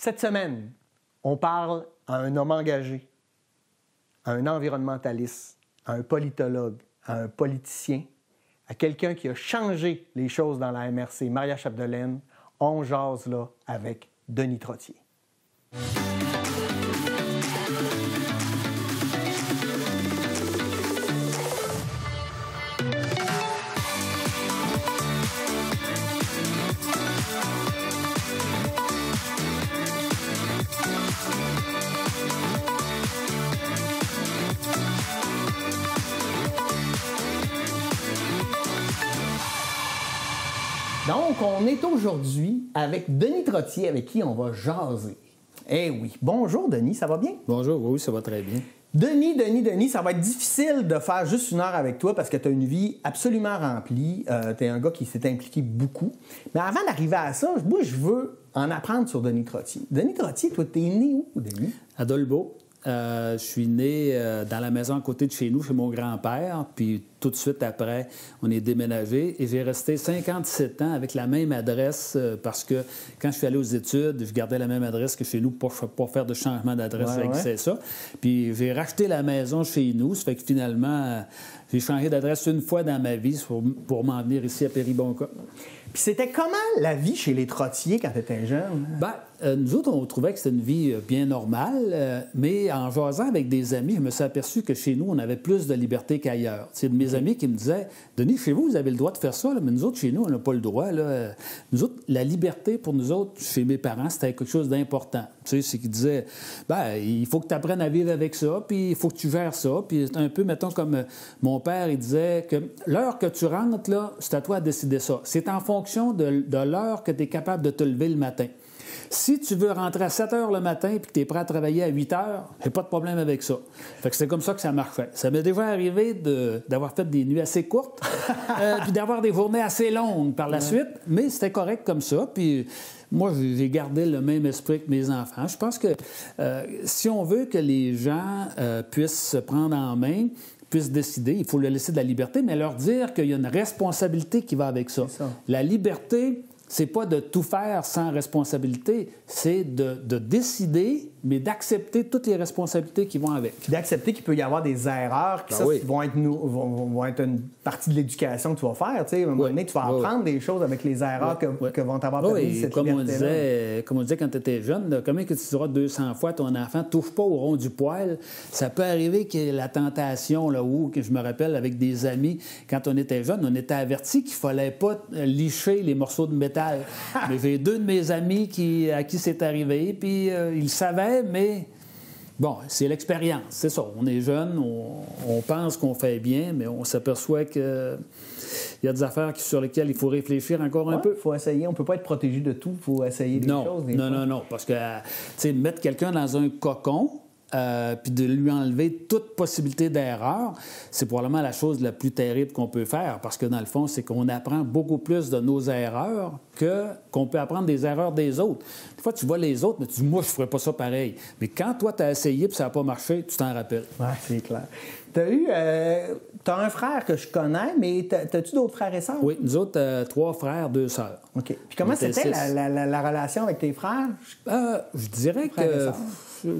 Cette semaine, on parle à un homme engagé, à un environnementaliste, à un politologue, à un politicien, à quelqu'un qui a changé les choses dans la MRC, Maria Chapdelaine. On jase là avec Denis Trottier. Donc, on est aujourd'hui avec Denis Trottier, avec qui on va jaser. Eh oui. Bonjour, Denis, ça va bien? Bonjour, oui, ça va très bien. Denis, ça va être difficile de faire juste une heure avec toi parce que tu as une vie absolument remplie. Tu es un gars qui s'est impliqué beaucoup. Mais avant d'arriver à ça, moi, je veux en apprendre sur Denis Trottier. Denis Trottier, toi, t'es né où, Denis? À Dolbeau. Je suis né dans la maison à côté de chez nous, chez mon grand-père. Puis tout de suite après, on est déménagé. Et j'ai resté 57 ans avec la même adresse parce que quand je suis allé aux études, je gardais la même adresse que chez nous pour faire de changement d'adresse. C'est ça. Puis j'ai racheté la maison chez nous. Ça fait que finalement, j'ai changé d'adresse une fois dans ma vie pour m'en venir ici à Péribonka. Puis c'était comment la vie chez les Trottier quand tu étais jeune? Nous autres, on trouvait que c'était une vie bien normale, mais en jasant avec des amis, je me suis aperçu que chez nous, on avait plus de liberté qu'ailleurs. C'est de mes amis qui me disaient « Denis, chez vous, vous avez le droit de faire ça, là, mais nous autres, chez nous, on n'a pas le droit. Là. » Nous autres, la liberté, pour nous autres, chez mes parents, c'était quelque chose d'important. Tu sais, c'est qu'ils disaient « il faut que tu apprennes à vivre avec ça, puis il faut que tu gères ça. » Puis c'est un peu, mettons, comme mon père, il disait que l'heure que tu rentres, là, c'est à toi de décider ça. C'est en fonction de l'heure que tu es capable de te lever le matin. Si tu veux rentrer à 7 heures le matin et que tu es prêt à travailler à 8 heures, j'ai pas de problème avec ça. Fait que c'est comme ça que ça marchait. Ça m'est déjà arrivé d'avoir fait des nuits assez courtes puis d'avoir des journées assez longues par la suite, mais c'était correct comme ça. Puis moi, j'ai gardé le même esprit que mes enfants. Je pense que si on veut que les gens puissent se prendre en main, puissent décider, il faut leur laisser de la liberté, mais leur dire qu'il y a une responsabilité qui va avec ça. La liberté, c'est pas de tout faire sans responsabilité, c'est de décider, mais d'accepter toutes les responsabilités qui vont avec. Puis d'accepter qu'il peut y avoir des erreurs qui vont être une partie de l'éducation que tu vas faire. À un moment donné, tu vas apprendre des choses avec les erreurs que vont t'avoir permis cette liberté-là. Comme on disait quand tu étais jeune, comment que tu diras 200 fois à ton enfant, touche pas au rond du poêle. Ça peut arriver qu'il y ait la tentation, là où, que je me rappelle avec des amis, quand on était jeune, on était avertis qu'il fallait pas licher les morceaux de métal. Mais j'ai deux de mes amis à qui c'est arrivé, puis ils savaient, mais bon, c'est l'expérience, c'est ça. On est jeune, on pense qu'on fait bien, mais on s'aperçoit qu'il y a des affaires sur lesquelles il faut réfléchir encore un peu. Il faut essayer, on ne peut pas être protégé de tout, il faut essayer des choses. Non, parce que, tu sais, mettre quelqu'un dans un cocon, puis de lui enlever toute possibilité d'erreur, c'est probablement la chose la plus terrible qu'on peut faire, parce que dans le fond, c'est qu'on apprend beaucoup plus de nos erreurs qu'on peut apprendre des erreurs des autres. Des fois, tu vois les autres, mais tu dis, moi, je ne ferais pas ça pareil. Mais quand toi, tu as essayé et ça n'a pas marché, tu t'en rappelles. Oui, c'est clair. T'as un frère que je connais, mais t'as-tu d'autres frères et sœurs? Oui, nous autres, 3 frères, 2 sœurs. OK. Puis comment c'était la relation avec tes frères? Je dirais que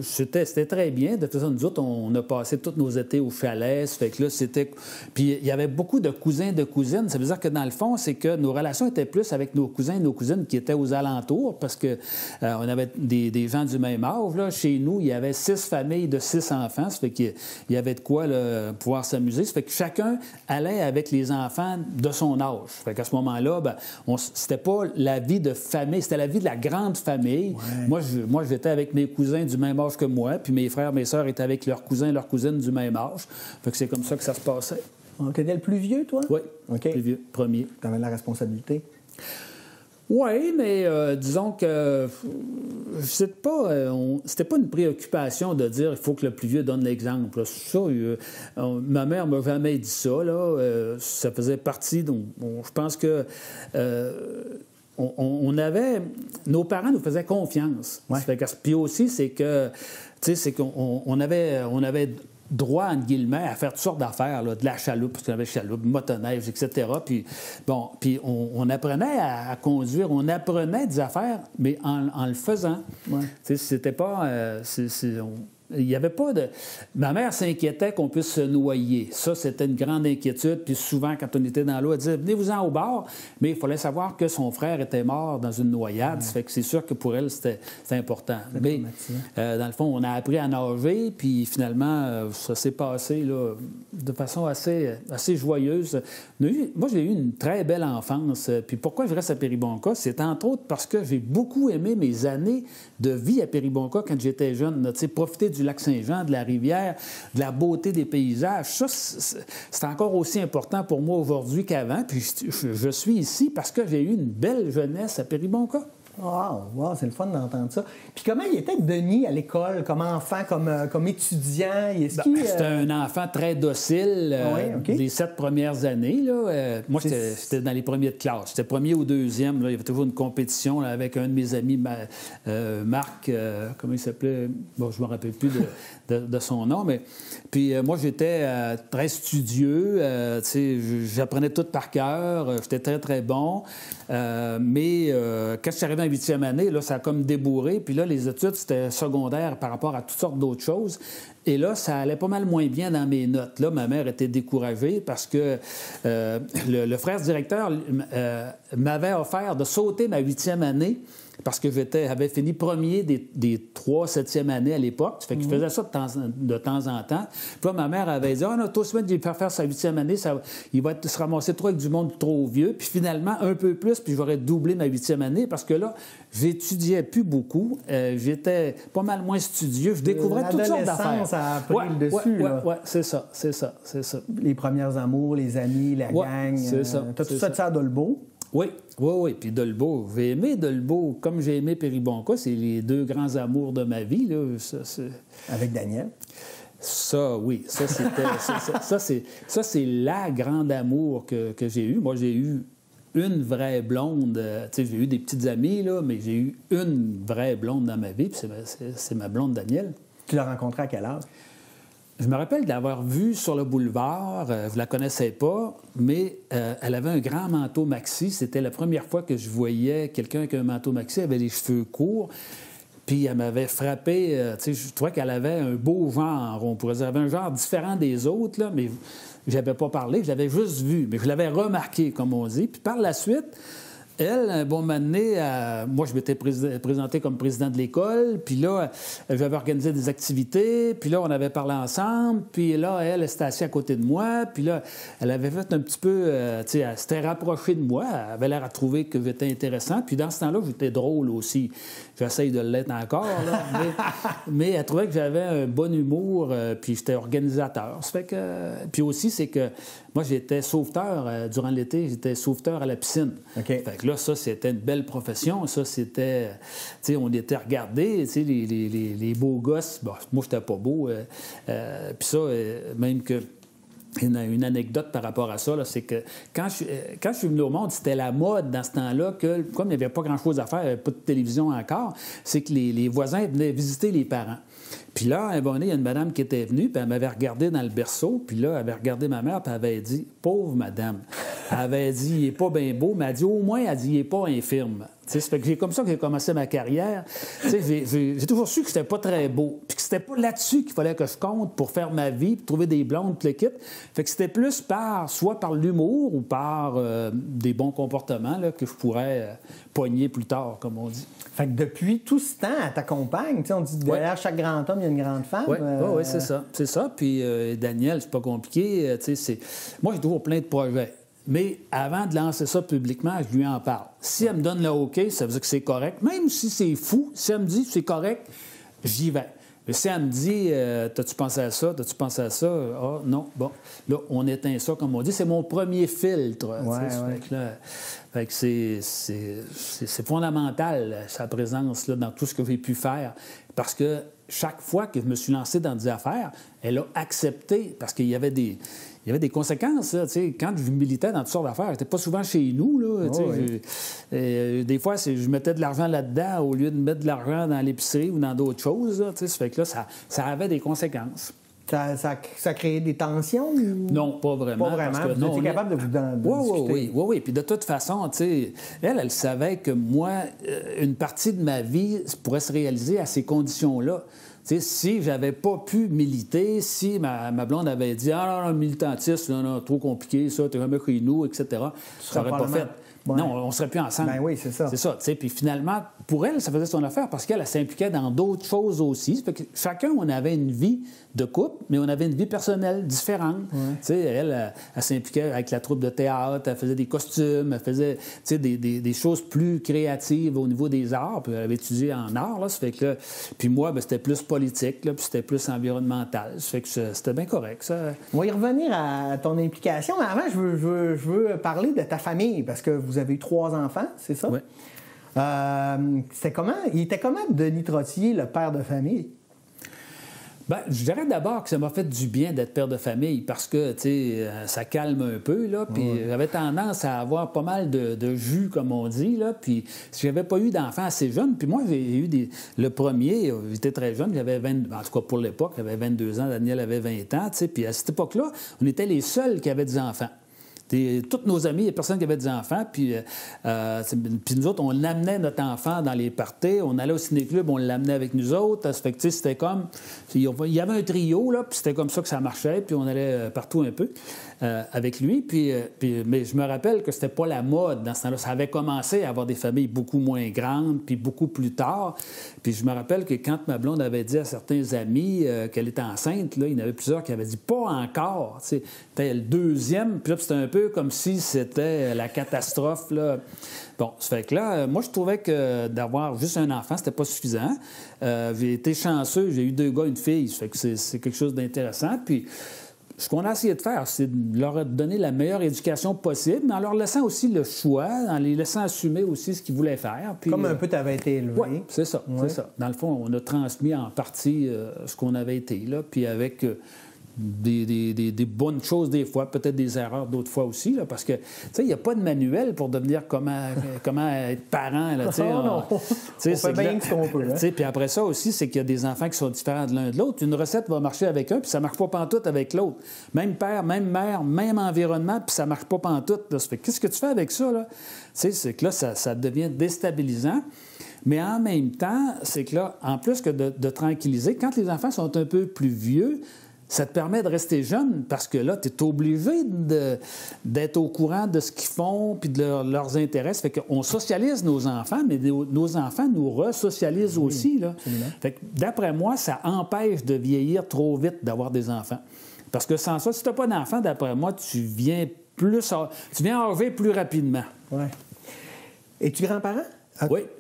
c'était très bien. De toute façon, nous autres, on a passé tous nos étés au chalet. Ça fait que là, c'était... Puis il y avait beaucoup de cousins et de cousines. Ça veut dire que dans le fond, c'est que nos relations étaient plus avec nos cousins et nos cousines qui étaient aux alentours parce que on avait des gens du même âge. Là. Chez nous, il y avait 6 familles de 6 enfants. Ça fait qu'il y avait de quoi là, pouvoir s'amuser. Ça fait que chacun allait avec les enfants de son âge. Ça fait qu'à ce moment-là, c'était pas la vie de famille, c'était la vie de la grande famille. Ouais. Moi, j'étais avec mes cousins du même âge que moi, puis mes frères, mes sœurs étaient avec leurs cousins et leurs cousines du même âge. Fait que c'est comme ça que ça se passait. Tu étais le plus vieux, toi? Oui, plus vieux, premier. Tu avais de la responsabilité? Oui, mais disons que c'était pas une préoccupation de dire il faut que le plus vieux donne l'exemple. Ça, ma mère m'a jamais dit ça. Là, ça faisait partie. Donc, je pense que nos parents nous faisaient confiance. Ouais. Puis aussi, c'est que, tu sais, c'est qu'on avait droit, entre guillemets, à faire toutes sortes d'affaires, là, de la chaloupe, parce qu'on avait chaloupe, motoneige, etc. Puis, bon, puis on apprenait à conduire, on apprenait des affaires, mais en le faisant. Ouais. C'était pas... il n'y avait pas de... Ma mère s'inquiétait qu'on puisse se noyer. Ça, c'était une grande inquiétude. Puis souvent, quand on était dans l'eau, elle disait « Venez-vous-en au bord ». Mais il fallait savoir que son frère était mort dans une noyade. Ça fait que c'est sûr que pour elle, c'était important. Mais dans le fond, on a appris à nager. Puis finalement, ça s'est passé là, de façon assez joyeuse. Moi, j'ai eu une très belle enfance. Puis pourquoi je reste à Péribonka? C'est entre autres parce que j'ai beaucoup aimé mes années de vie à Péribonka quand j'étais jeune. Tu sais, profiter du lac Saint-Jean, de la rivière, de la beauté des paysages. Ça, c'est encore aussi important pour moi aujourd'hui qu'avant. Puis je suis ici parce que j'ai eu une belle jeunesse à Péribonka. Wow, c'est le fun d'entendre ça. Puis comment il était Denis à l'école, comme enfant, comme étudiant? C'était un enfant très docile les 7 premières années. Là. Moi, j'étais dans les premiers de classe. J'étais premier ou deuxième. Là. Il y avait toujours une compétition là, avec un de mes amis, Marc, comment il s'appelait? Bon, je ne me rappelle plus de son nom. Mais... Puis moi, j'étais très studieux. J'apprenais tout par cœur. J'étais très, très bon. Mais quand je suis arrivé en 8e année, là, ça a comme débourré. Puis là, les études, c'était secondaire par rapport à toutes sortes d'autres choses. Et là, ça allait pas mal moins bien dans mes notes. Là, ma mère était découragée parce que le frère directeur m'avait offert de sauter ma 8e année parce que j'avais fini premier des 3 7e années à l'époque. Ça fait que je faisais ça de temps en temps. Puis là, ma mère avait dit « Ah non, toi, semaine, il va faire sa 8e année, il va se ramasser trop avec du monde trop vieux. » Puis finalement, un peu plus, puis j'aurais doublé ma 8e année parce que là, j'étudiais plus beaucoup. J'étais pas mal moins studieux. Je découvrais toutes sortes d'affaires. Ça a pris le dessus. Oui, c'est ça. Les premières amours, les amis, la gang. C'est ça. T'as tout ça à Dolbeau? Oui. Puis Dolbeau, j'ai aimé Dolbeau comme j'ai aimé Péribonka. C'est les 2 grands amours de ma vie. Là. Avec Daniel? Ça, oui. Ça, c'était... c'est la grande amour que j'ai eue. Moi, j'ai eu une vraie blonde. J'ai eu des petites amies, là, mais j'ai eu une vraie blonde dans ma vie. Puis c'est ma blonde Danielle. Tu l'as rencontrée à quel âge? Je me rappelle de l'avoir vue sur le boulevard. Je ne la connaissais pas, mais elle avait un grand manteau maxi. C'était la première fois que je voyais quelqu'un avec un manteau maxi. Elle avait les cheveux courts. Puis elle m'avait frappé. Je trouvais qu'elle avait un beau genre. On pourrait dire, elle avait un genre différent des autres, là, mais je n'avais pas parlé. Je l'avais juste vu, mais je l'avais remarqué, comme on dit. Puis par la suite... Elle, un bon moment donné, moi, je m'étais présenté comme président de l'école, puis là, j'avais organisé des activités, puis là, on avait parlé ensemble, puis là, elle s'était assise à côté de moi, puis là, elle avait fait un petit peu, elle s'était rapprochée de moi, elle avait l'air à trouver que j'étais intéressant, puis dans ce temps-là, j'étais drôle aussi. J'essaye de l'être encore, là, mais elle trouvait que j'avais un bon humour, puis j'étais organisateur. Ça fait que... Puis aussi, c'est que moi, j'étais sauveteur durant l'été, j'étais sauveteur à la piscine. Okay. Fait que là, ça, c'était une belle profession. Ça, c'était... Tu sais, on était regardés, tu sais, les beaux gosses. Bon, moi, j'étais pas beau. Puis ça, même que... Une anecdote par rapport à ça, là, c'est que quand je suis venu au monde, c'était la mode dans ce temps-là que, comme il n'y avait pas grand-chose à faire, il n'y avait pas de télévision encore, c'est que les voisins venaient visiter les parents. Puis là, un bon moment, il y a une madame qui était venue, puis elle m'avait regardé dans le berceau, puis là, elle avait regardé ma mère, puis elle avait dit « Pauvre madame ». Elle avait dit « Il n'est pas bien beau », mais elle a dit « Au moins, elle dit, il n'est pas infirme ». Ça fait que j'ai comme ça que j'ai commencé ma carrière. J'ai toujours su que c'était pas très beau, puis que c'était pas là-dessus qu'il fallait que je compte pour faire ma vie, pour trouver des blondes, tout le kit. Fait que c'était plus soit par l'humour ou par des bons comportements là, que je pourrais pogner plus tard, comme on dit. Fait que depuis tout ce temps, elle t'accompagne. On dit derrière chaque grand homme, il y a une grande femme. Oui, c'est ça. C'est ça. Puis Daniel, c'est pas compliqué. Moi, j'ai toujours plein de projets. Mais avant de lancer ça publiquement, je lui en parle. Si elle me donne le OK, ça veut dire que c'est correct. Même si c'est fou, si elle me dit c'est correct, j'y vais. Mais si elle me dit t'as-tu pensé à ça, t'as-tu pensé à ça? Ah, non. Bon, là, on éteint ça, comme on dit. C'est mon premier filtre. Fait que c'est fondamental, sa présence là, dans tout ce que j'ai pu faire. Parce que chaque fois que je me suis lancé dans des affaires, elle a accepté, parce qu'il y avait des conséquences. Là, quand je militais dans toutes sortes d'affaires, j'étais pas souvent chez nous. Là, des fois, je mettais de l'argent là-dedans au lieu de mettre de l'argent dans l'épicerie ou dans d'autres choses. Là, ça fait que là, ça avait des conséquences. Ça crée des tensions? Ou... Non, pas vraiment. Pas vraiment. Parce que, vous étiez capable de vous discuter? Oui. Puis de toute façon, tu sais, elle savait que moi, une partie de ma vie pourrait se réaliser à ces conditions-là. Tu sais, si j'avais pas pu militer, si ma blonde avait dit « Ah non, militantisme, non, trop compliqué, ça, t'es jamais chez nous, etc. » Ça n'aurait pas fait. Ouais. Non, on ne serait plus ensemble. Ben oui, c'est ça. C'est ça, tu sais. Puis finalement, pour elle, ça faisait son affaire parce qu'elle s'impliquait dans d'autres choses aussi. Ça fait que chacun, on avait une vie de couple, mais on avait une vie personnelle différente. Ouais. Tu sais, elle s'impliquait avec la troupe de théâtre, elle faisait des costumes, elle faisait, tu sais, des choses plus créatives au niveau des arts. Puis elle avait étudié en arts, là. Ça fait que, puis moi, ben, c'était plus politique, là, puis c'était plus environnemental. Ça fait que c'était bien correct, ça. On va y revenir à ton implication, mais avant, je veux parler de ta famille, parce que vous avez eu 3 enfants, c'est ça? Oui. Il était comment, Denis Trottier, le père de famille? Bien, je dirais d'abord que ça m'a fait du bien d'être père de famille parce que, tu sais, ça calme un peu, là, puis j'avais tendance à avoir pas mal de jus, comme on dit, là, puis si j'avais pas eu d'enfants assez jeunes, puis moi, j'ai eu le premier, j'étais très jeune, j'avais en tout cas pour l'époque, j'avais 22 ans, Daniel avait 20 ans, tu sais, puis à cette époque-là, on était les seuls qui avaient des enfants. Tous nos amis, il n'y a personne qui avait des enfants. Puis nous autres, on amenait notre enfant dans les parties. On allait au ciné-club, on l'amenait avec nous autres. Ça fait que, c'était comme... Il y avait un trio, là, puis c'était comme ça que ça marchait. Puis on allait partout un peu avec lui. Mais je me rappelle que c'était pas la mode dans ce temps-là. Ça avait commencé à avoir des familles beaucoup moins grandes, puis beaucoup plus tard. Puis je me rappelle que quand ma blonde avait dit à certains amis qu'elle était enceinte, là, il y en avait plusieurs qui avaient dit « pas encore ». C'était le deuxième, puis là, c'était un peu comme si c'était la catastrophe, là. Bon, ça fait que là, moi, je trouvais que d'avoir juste un enfant, c'était pas suffisant. J'ai été chanceux, j'ai eu 2 gars, une fille, ça fait que c'est quelque chose d'intéressant. Puis ce qu'on a essayé de faire, c'est de leur donner la meilleure éducation possible, mais en leur laissant aussi le choix, en les laissant assumer aussi ce qu'ils voulaient faire. Puis, comme un peu tu avais été élevé. Oui, c'est ça, c'est ça. Dans le fond, on a transmis en partie ce qu'on avait été, là, puis avec... des bonnes choses des fois, peut-être des erreurs d'autres fois aussi, là, parce que, tu sais, il n'y a pas de manuel pour devenir comment être parent. Là, on fait bien ce qu'on peut. Hein? Puis après ça aussi, c'est qu'il y a des enfants qui sont différents de l'un de l'autre. Une recette va marcher avec un, puis ça ne marche pas pantoute avec l'autre. Même père, même mère, même environnement, puis ça ne marche pas pantoute. Là. Ça fait, qu'est-ce que tu fais avec ça? Là? C'est que là, ça devient déstabilisant. Mais en même temps, c'est que là, en plus que de tranquilliser, quand les enfants sont un peu plus vieux, ça te permet de rester jeune parce que là, tu es obligé d'être au courant de ce qu'ils font puis de leurs intérêts. Ça fait qu'on socialise nos enfants, mais nos enfants nous resocialisent aussi. Là. Fait que, d'après moi, ça empêche de vieillir trop vite d'avoir des enfants. Parce que sans ça, si tu n'as pas d'enfant, d'après moi, tu viens enlever plus rapidement. Oui. Es-tu grand-parent?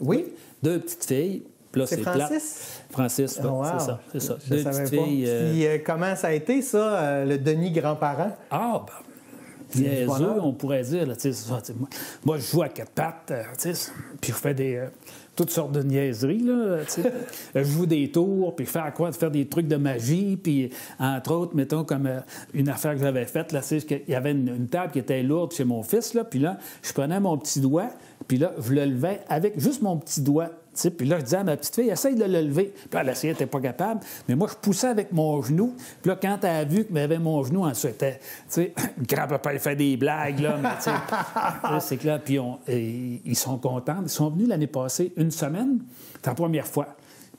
Oui. 2 petites filles. Là, c'est Francis? Francis, oui, wow. C'est ça. Je 2 petites filles. Puis, comment ça a été, ça, le Denis grand-parent? Ah, ben, niaiseux, on pourrait dire. Là, moi, je joue à 4 pattes, puis je fais toutes sortes de niaiseries. Là, je joue des tours, puis faire des trucs de magie, puis entre autres, mettons, comme une affaire que j'avais faite, là, c'est qu'il y avait une table qui était lourde chez mon fils, là, puis là, je prenais mon petit doigt, puis là, je le levais avec juste mon petit doigt. Puis là, je disais à ma petite fille, essaye de le lever. Puis là, elle essayait, elle n'était pas capable. Mais moi, je poussais avec mon genou. Puis là, quand elle a vu que j'avais mon genou en dessous, elle était, tu sais, grand-papa, il fait des blagues, là. Mais tu sais, c'est que là, puis ils sont contents. Ils sont venus l'année passée 1 semaine. C'était la première fois.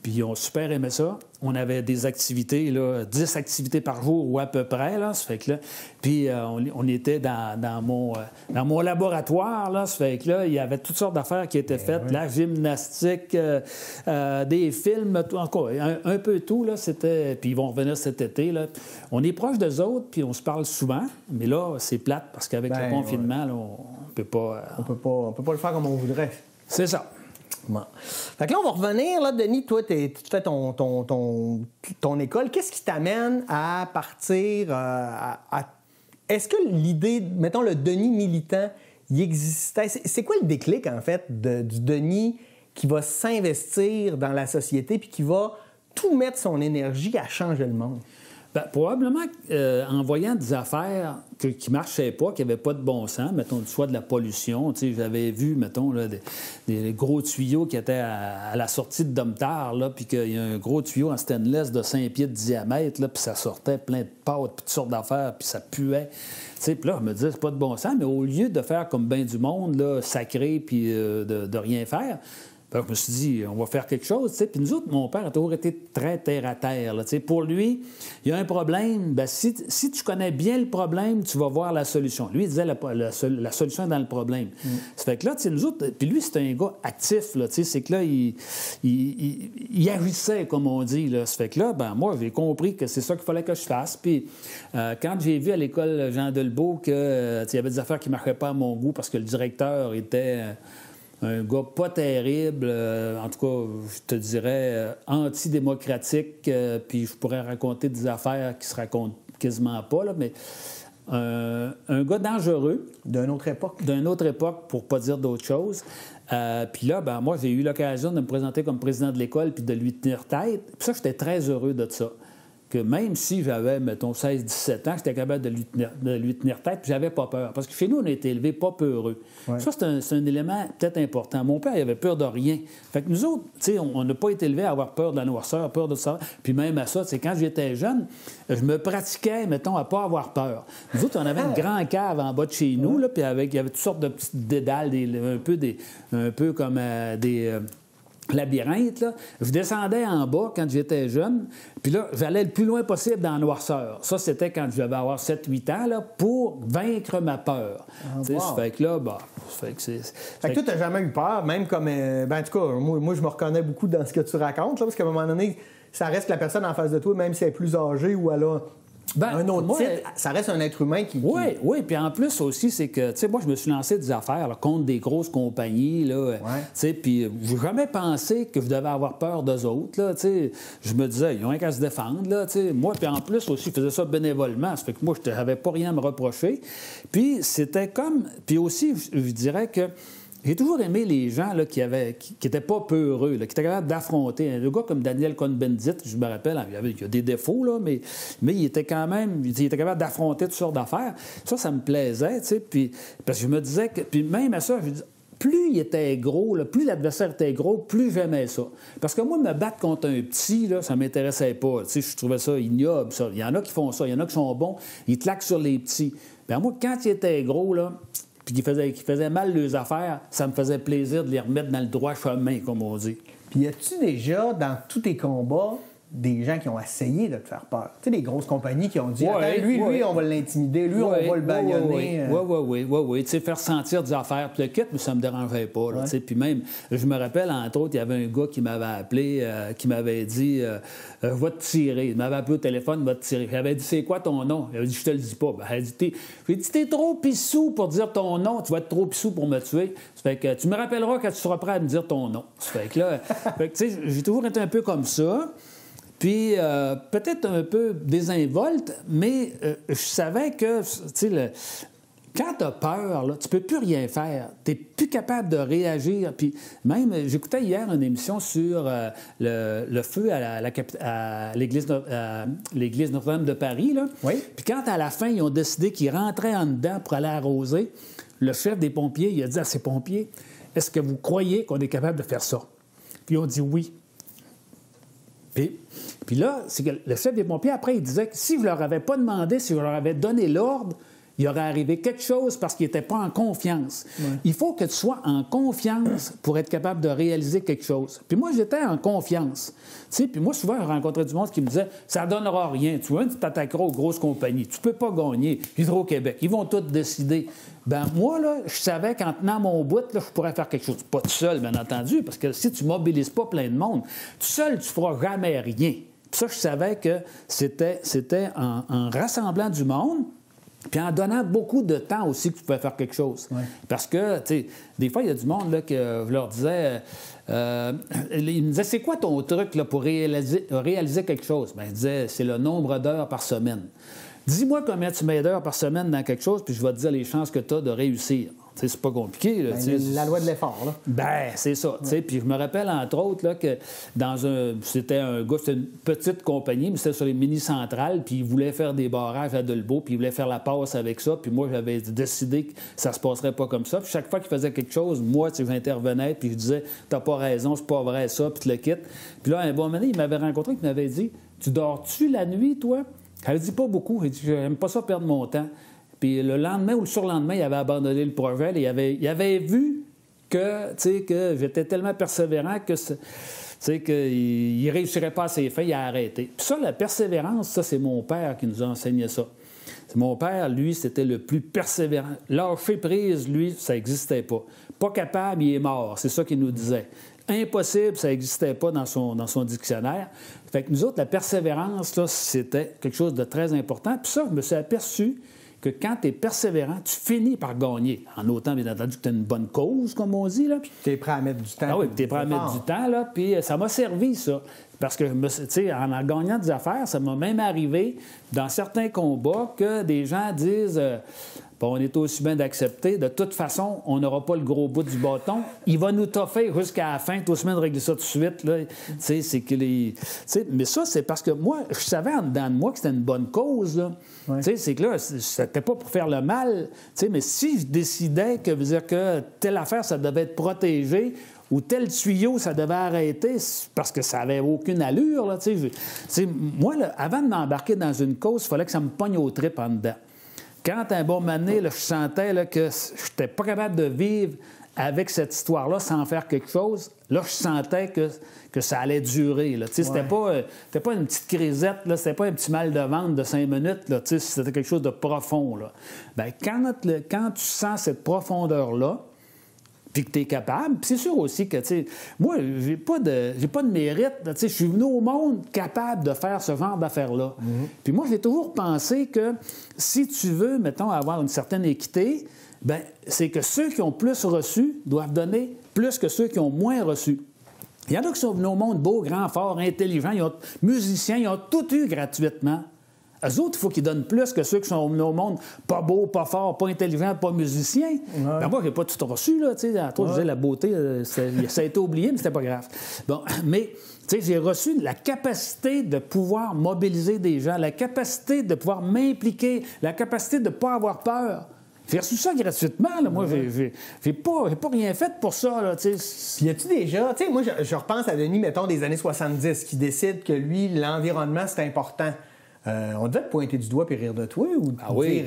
Puis ils ont super aimé ça. On avait des activités, là, 10 activités par jour ou à peu près. Là, ça fait que là, puis on était dans mon laboratoire. Là, ça fait que là, il y avait toutes sortes d'affaires qui étaient faites. La gymnastique, des films, encore un peu tout. Là, c'était... Puis ils vont revenir cet été. Là. On est proche d'eux autres, puis on se parle souvent. Mais là, c'est plate parce qu'avec le confinement, là, on ne peut pas... On peut pas le faire comme on voudrait. C'est ça. Bon. Fait que là, on va revenir, là, Denis, toi, tu fais ton école. Qu'est-ce qui t'amène à partir Est-ce que l'idée, mettons, le Denis militant, il existait? C'est quoi le déclic, en fait, du Denis qui va s'investir dans la société puis qui va tout mettre son énergie à changer le monde? Bien, probablement en voyant des affaires qui ne marchaient pas, qui n'avaient pas de bon sens, mettons, soit de la pollution. Tu sais, j'avais vu, mettons, là, des gros tuyaux qui étaient à la sortie de Domtar, là, puis qu'il y a un gros tuyau en stainless de 5 pieds de diamètre, là, puis ça sortait plein de pâtes, puis toutes sortes d'affaires, puis ça puait. Tu sais, puis là, je me disais, c'est pas de bon sens, mais au lieu de faire comme bien du monde, là, sacré, puis de rien faire, alors, je me suis dit, on va faire quelque chose. T'sais. Puis nous autres, mon père a toujours été très terre-à-terre. Là, pour lui, il y a un problème. Bien, si tu connais bien le problème, tu vas voir la solution. Lui, il disait la solution est dans le problème. Ça fait que là, nous autres, puis lui, c'est un gars actif. Là, c'est que là, il agissait, comme on dit. Là. Ça fait que là, ben, moi, j'ai compris que c'est ça qu'il fallait que je fasse. Puis quand j'ai vu à l'école Jean Delbeau qu'il y avait des affaires qui ne marchaient pas à mon goût parce que le directeur était... un gars pas terrible, en tout cas, je te dirais, antidémocratique, puis je pourrais raconter des affaires qui se racontent quasiment pas, là, mais un gars dangereux. D'une autre époque. D'une autre époque, pour pas dire d'autre chose. Puis là, ben, moi, j'ai eu l'occasion de me présenter comme président de l'école puis de lui tenir tête. Puis ça, j'étais très heureux de ça. Que même si j'avais, mettons, 16-17 ans, j'étais capable de lui tenir tête, puis j'avais pas peur. Parce que chez nous, on a été élevés pas peureux. Ouais. Ça, c'est un élément peut-être important. Mon père, il avait peur de rien. Fait que nous autres, tu sais, on n'a pas été élevés à avoir peur de la noirceur, peur de ça. Puis même à ça, tu sais, quand j'étais jeune, je me pratiquais, mettons, à pas avoir peur. Nous autres, on avait une grande cave en bas de chez nous, là, puis il y avait toutes sortes de petites dédales, un peu comme des... labyrinthe, là. Je descendais en bas quand j'étais jeune, puis là, j'allais le plus loin possible dans la noirceur. Ça, c'était quand je devais avoir 7-8 ans, là, pour vaincre ma peur. Wow. Ça fait que là, bah, fait que toi, t'as jamais eu peur, même comme... ben, en tout cas, moi, je me reconnais beaucoup dans ce que tu racontes, là, parce qu'à un moment donné, ça reste la personne en face de toi, même si elle est plus âgée ou elle a... Ben, un autre titre, ça reste un être humain qui... Oui, puis en plus aussi, c'est que, tu sais, moi, je me suis lancé des affaires là, contre des grosses compagnies, là, tu sais, puis j'ai jamais pensé que je devais avoir peur d'eux autres, là, tu sais. Je me disais, ils ont rien qu'à se défendre, là, tu sais. Moi, puis en plus aussi, je faisais ça bénévolement, ça fait que moi, je n'avais pas rien à me reprocher. Puis c'était comme... Puis aussi, je dirais que... J'ai toujours aimé les gens là, qui n'étaient pas peureux, là, qui étaient capables d'affronter. Un gars comme Daniel Cohn-Bendit, je me rappelle, il y a des défauts, là, mais il était quand même... Il était capable d'affronter toutes sortes d'affaires. Ça me plaisait, tu sais. Puis, parce que je me disais que... Puis même à ça, je me disais, plus il était gros, là, plus l'adversaire était gros, plus j'aimais ça. Parce que moi, me battre contre un petit, là, ça ne m'intéressait pas. Tu sais, je trouvais ça ignoble, ça. Il y en a qui font ça, il y en a qui sont bons, ils claquent sur les petits. Bien, moi, quand il était gros, là... puis qui faisaient mal leurs affaires, ça me faisait plaisir de les remettre dans le droit chemin, comme on dit. Puis y a-tu déjà, dans tous tes combats, des gens qui ont essayé de te faire peur? Tu sais, des grosses compagnies qui ont dit lui, on va l'intimider, lui, on va le bâillonner. Oui. Tu sais, faire sentir des affaires. Puis le kit, mais ça me dérangeait pas. Là, puis même, je me rappelle, entre autres, il y avait un gars qui m'avait appelé, qui m'avait dit va te tirer. Il m'avait appelé au téléphone, va te tirer. J'avais dit c'est quoi ton nom? Il avait dit je te le dis pas. Ben, j'ai dit t'es trop pissou pour dire ton nom, tu vas être trop pissou pour me tuer. Ça fait que tu me rappelleras quand tu seras prêt à me dire ton nom. Ça fait que là, tu sais, j'ai toujours été un peu comme ça. Puis, peut-être un peu désinvolte, mais je savais que, tu sais, quand tu as peur, là, tu peux plus rien faire. Tu n'es plus capable de réagir. Puis, même, j'écoutais hier une émission sur le feu à l'église Notre-Dame de Paris. Là. Oui. Puis, quand à la fin, ils ont décidé qu'ils rentraient en dedans pour aller arroser, le chef des pompiers, il a dit à ses pompiers, « Est-ce que vous croyez qu'on est capable de faire ça? » Puis, ils ont dit « Oui. » Puis là, c'est que le chef des pompiers, après, il disait que si je ne leur avais pas demandé, si je leur avais donné l'ordre, il aurait arrivé quelque chose parce qu'il n'était pas en confiance. Ouais. Il faut que tu sois en confiance pour être capable de réaliser quelque chose. Puis moi, j'étais en confiance. Tu sais, puis moi, souvent, je rencontrais du monde qui me disait « Ça ne donnera rien. Tu vois, tu t'attaqueras aux grosses compagnies. Tu ne peux pas gagner. Hydro-Québec, ils vont tous décider. » Ben moi, là, je savais qu'en tenant mon bout, là, je pourrais faire quelque chose. Pas tout seul, bien entendu, parce que si tu ne mobilises pas plein de monde, tout seul, tu ne feras jamais rien. Puis ça, je savais que c'était en rassemblant du monde, puis en donnant beaucoup de temps aussi que tu pouvais faire quelque chose. Ouais. Parce que, tu sais, des fois, il y a du monde là, que je leur disais... ils me disaient, c'est quoi ton truc là, pour réaliser quelque chose? Bien, ils disaient, c'est le nombre d'heures par semaine. Dis-moi combien tu mets d'heures par semaine dans quelque chose, puis je vais te dire les chances que tu as de réussir. C'est pas compliqué. Là, la loi de l'effort, là. Ben, c'est ça. Puis je me rappelle, entre autres, là, que c'était un gars, c'était une petite compagnie, mais c'était sur les mini-centrales, puis il voulait faire des barrages à Dolbeau, puis il voulait faire la passe avec ça, puis moi, j'avais décidé que ça se passerait pas comme ça. Puis chaque fois qu'il faisait quelque chose, moi, j'intervenais, puis je disais, t'as pas raison, c'est pas vrai ça, puis tu le quittes. Puis là, un bon moment, il m'avait rencontré, il m'avait dit, tu dors-tu la nuit, toi? Elle dit pas beaucoup. Il dit, j'aime pas ça perdre mon temps. Puis le lendemain ou le surlendemain, il avait abandonné le projet. Il avait vu que j'étais tellement persévérant que qu'il ne réussirait pas à ses fins, il a arrêté. Puis ça, la persévérance, ça, c'est mon père qui nous a enseigné ça. Mon père, lui, c'était le plus persévérant. Lâcher prise, lui, ça n'existait pas. Pas capable, il est mort. C'est ça qu'il nous disait. Impossible, ça n'existait pas dans son dictionnaire. Fait que nous autres, la persévérance, là, c'était quelque chose de très important. Puis ça, je me suis aperçu que quand tu es persévérant, tu finis par gagner. En autant, bien entendu, que tu as une bonne cause, comme on dit. Puis tu es prêt à mettre du temps. Ah oui, tu es prêt à mettre du temps. Là, puis ça m'a servi, ça. Parce que, tu sais, en gagnant des affaires, ça m'a même arrivé, dans certains combats, que des gens disent... on est aussi bien d'accepter. De toute façon, on n'aura pas le gros bout du bâton. Il va nous toffer jusqu'à la fin. T'es aussi bien de régler ça tout de suite. Là. C'est que mais ça, c'est parce que moi, je savais en dedans de moi que c'était une bonne cause. Là. Ouais. C'est que là, c'était pas pour faire le mal. Mais si je décidais que telle affaire, ça devait être protégé, ou tel tuyau, ça devait arrêter parce que ça n'avait aucune allure. Là, moi, là, avant de m'embarquer dans une cause, il fallait que ça me pogne aux tripes en dedans. Quand, un bon moment donné, là, je sentais là, que je n'étais pas capable de vivre avec cette histoire-là sans faire quelque chose, là, je sentais que ça allait durer. Là. C'était pas une petite crisette, là, c'était pas un petit mal de ventre de 5 minutes, là, c'était quelque chose de profond. Là. Bien, quand tu sens cette profondeur-là, puis que tu es capable. Puis c'est sûr aussi que, moi, j'ai pas de mérite. Je suis venu au monde capable de faire ce genre d'affaires-là. Mm-hmm. Puis moi, j'ai toujours pensé que si tu veux, mettons, avoir une certaine équité, bien, c'est que ceux qui ont plus reçu doivent donner plus que ceux qui ont moins reçu. Il y en a qui sont venus au monde beaux, grands, forts, intelligents, musiciens, ils ont tout eu gratuitement. Eux autres, il faut qu'ils donnent plus que ceux qui sont venus au monde pas beaux, pas forts, pas intelligents, pas musiciens. Ouais. Ben moi, j'ai pas tout reçu, là. Je disais, la beauté, ça a été oublié, mais c'était pas grave. Bon, mais, j'ai reçu la capacité de pouvoir mobiliser des gens, la capacité de pouvoir m'impliquer, la capacité de ne pas avoir peur. J'ai reçu ça gratuitement. Là. Moi, j'ai pas rien fait pour ça. Là, puis y a-tu déjà... moi, je repense à Denis, mettons, des années 70, qui décide que lui, l'environnement, c'est important. On devait te pointer du doigt et rire de toi ou dire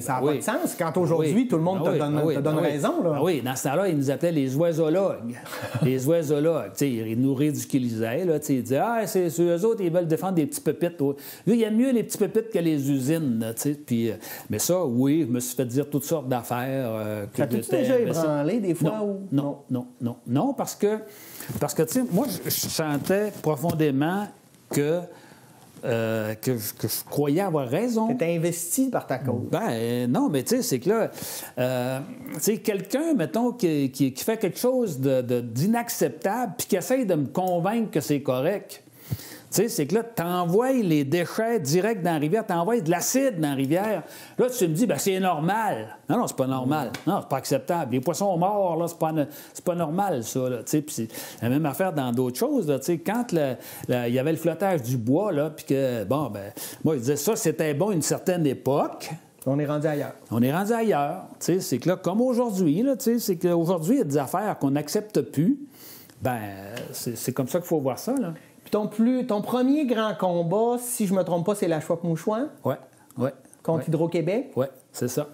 ça n'a pas de sens. Quand aujourd'hui, tout le monde te donne raison. Là. Oui, dans ce temps-là, ils nous appelaient les oisologues. Les oisologues. Ils nous ridiculisaient. Là, ils disaient c'est eux autres, ils veulent défendre des petits pépites. Il y a mieux les petits pépites que les usines. Là, puis, mais ça, oui, je me suis fait dire toutes sortes d'affaires. Ça t'a-tu déjà ébranlé des fois? Non, parce que moi, je sentais profondément que je croyais avoir raison. Tu étais investi par ta cause. Ben non, mais tu sais, c'est que là, quelqu'un, mettons, qui fait quelque chose d'inacceptable puis qui essaye de me convaincre que c'est correct. Tu sais, c'est que là, tu envoies les déchets direct dans la rivière, tu envoies de l'acide dans la rivière. Là, tu me dis, ben c'est normal. Non, c'est pas normal. Non, c'est pas acceptable. Les poissons morts, là, c'est pas normal, ça. Là, puis c'est la même affaire dans d'autres choses. Là, quand il y avait le flottage du bois, là, puis que, moi, je disais, ça, c'était bon à une certaine époque. On est rendu ailleurs. On est rendu ailleurs. C'est que là, comme aujourd'hui, là, c'est qu'aujourd'hui, il y a des affaires qu'on n'accepte plus. Ben, c'est comme ça qu'il faut voir ça, là. Puis ton premier grand combat, si je ne me trompe pas, c'est la Chouac-Mouchouan? Oui. Contre Hydro-Québec? Oui, c'est ça.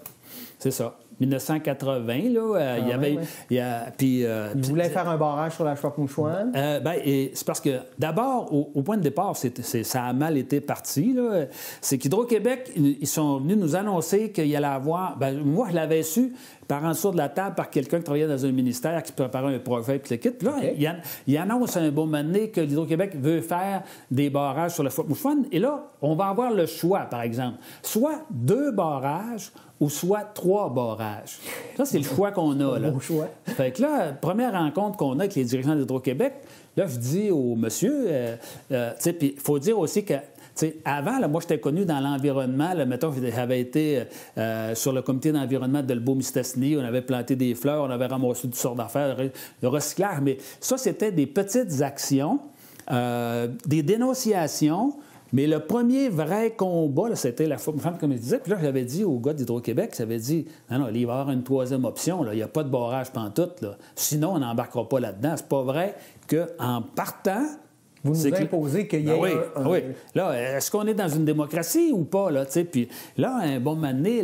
1980, là, il y avait... Ils voulaient faire un barrage sur la Chouac-Mouchouan? C'est parce que, d'abord, au point de départ, ça a mal été parti. Là. C'est qu'Hydro-Québec, ils sont venus nous annoncer qu'il y allait avoir... moi, je l'avais su par en dessous de la table par quelqu'un qui travaillait dans un ministère qui préparait un projet, puis le kit. Puis là, okay. il annonce un bon moment donné que l'Hydro-Québec veut faire des barrages sur la Chouac-Mouchouan. Et là, on va avoir le choix, par exemple. Soit 2 barrages ou soit 3 barrages. Ça, c'est le choix qu'on a. Là. Bon choix. Fait que là, première rencontre qu'on a avec les dirigeants d'Hydro-Québec, là, je dis au monsieur, puis il faut dire aussi que sais, avant, là, moi, j'étais connu dans l'environnement. Là, mettons, j'avais été sur le comité d'environnement de Lbeau-Mistassini. On avait planté des fleurs, on avait ramassé toutes sortes d'affaires, le recyclage. Mais ça, c'était des petites actions, des dénonciations. Mais le premier vrai combat, là, c'était la femme, comme je disais. Puis là, j'avais dit au gars d'Hydro-Québec, j'avais dit, non, il va y avoir une troisième option. Là. Il n'y a pas de barrage pantoute. Là. Sinon, on n'embarquera pas là-dedans. C'est pas vrai qu'en partant... Vous nous imposez qu'il y ait oui. Là, est-ce qu'on est dans une démocratie ou pas? Là, puis là, un bon moment donné,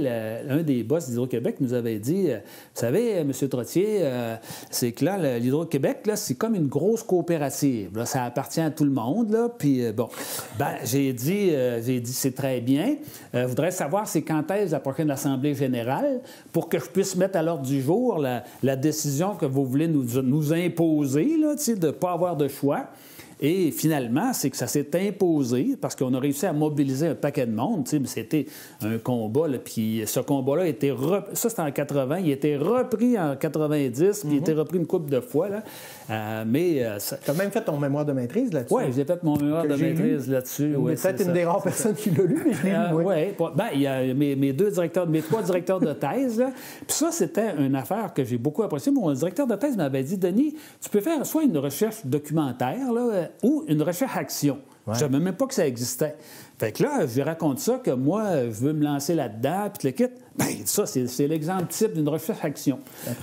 un des boss d'Hydro-Québec nous avait dit, vous savez, M. Trottier, c'est que là, l'Hydro-Québec, là, c'est comme une grosse coopérative. Là, ça appartient à tout le monde. Là, puis bon, j'ai dit, c'est très bien. Je voudrais savoir c'est quand est la prochaine Assemblée générale pour que je puisse mettre à l'ordre du jour la décision que vous voulez nous imposer, là, de ne pas avoir de choix. Et finalement, c'est que ça s'est imposé parce qu'on a réussi à mobiliser un paquet de monde. Mais c'était un combat. Là, puis ce combat-là a été ça, c'était en 80. Il a été repris en 90, puis il a été repris une couple de fois. Là. Tu as même fait ton mémoire de maîtrise là-dessus. Oui, j'ai fait mon mémoire de maîtrise là-dessus. Ouais, peut-être une des rares personnes qui l'a lu, mais je l'ai lu. Oui. Il y a mes trois directeurs de thèse. Là. Puis ça, c'était une affaire que j'ai beaucoup appréciée. Mon directeur de thèse m'avait dit, Denis, tu peux faire soit une recherche documentaire, là, ou une recherche-action. Ouais. Je ne savais même pas que ça existait. Fait que là, je lui raconte ça, que moi, je veux me lancer là-dedans, puis le kit. Bien, ça, c'est l'exemple type d'une recherche-action.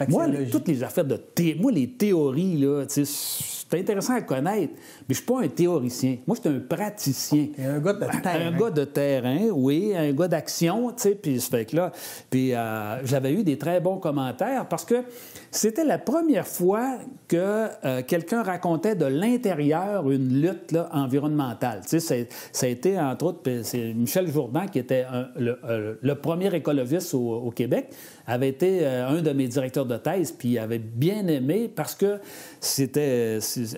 Moi, toutes les affaires les théories, là, c'est intéressant à connaître, mais je ne suis pas un théoricien. Moi, je suis un praticien. Et un gars de terrain. Un gars de terrain, oui, un gars d'action, tu sais, puis fait que là, j'avais eu des très bons commentaires parce que c'était la première fois que quelqu'un racontait de l'intérieur une lutte là, environnementale. Tu sais, ça a été, entre autres, c'est Michel Jourdan qui était le premier écologiste au Québec, avait été un de mes directeurs de thèse, puis il avait bien aimé parce que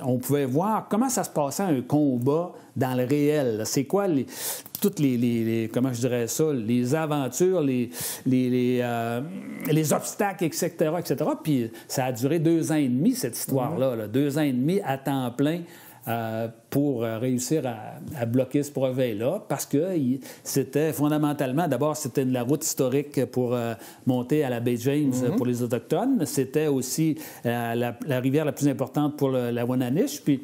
on pouvait voir comment ça se passait un combat dans le réel. C'est quoi toutes les comment je dirais ça, les aventures, les obstacles, etc., etc. Puis ça a duré 2 ans et demi, cette histoire-là. Là. 2 ans et demi à temps plein pour réussir à bloquer ce projet-là, parce que c'était fondamentalement, d'abord, c'était la route historique pour monter à la baie James pour les Autochtones. C'était aussi la rivière la plus importante pour la Wananiche. Puis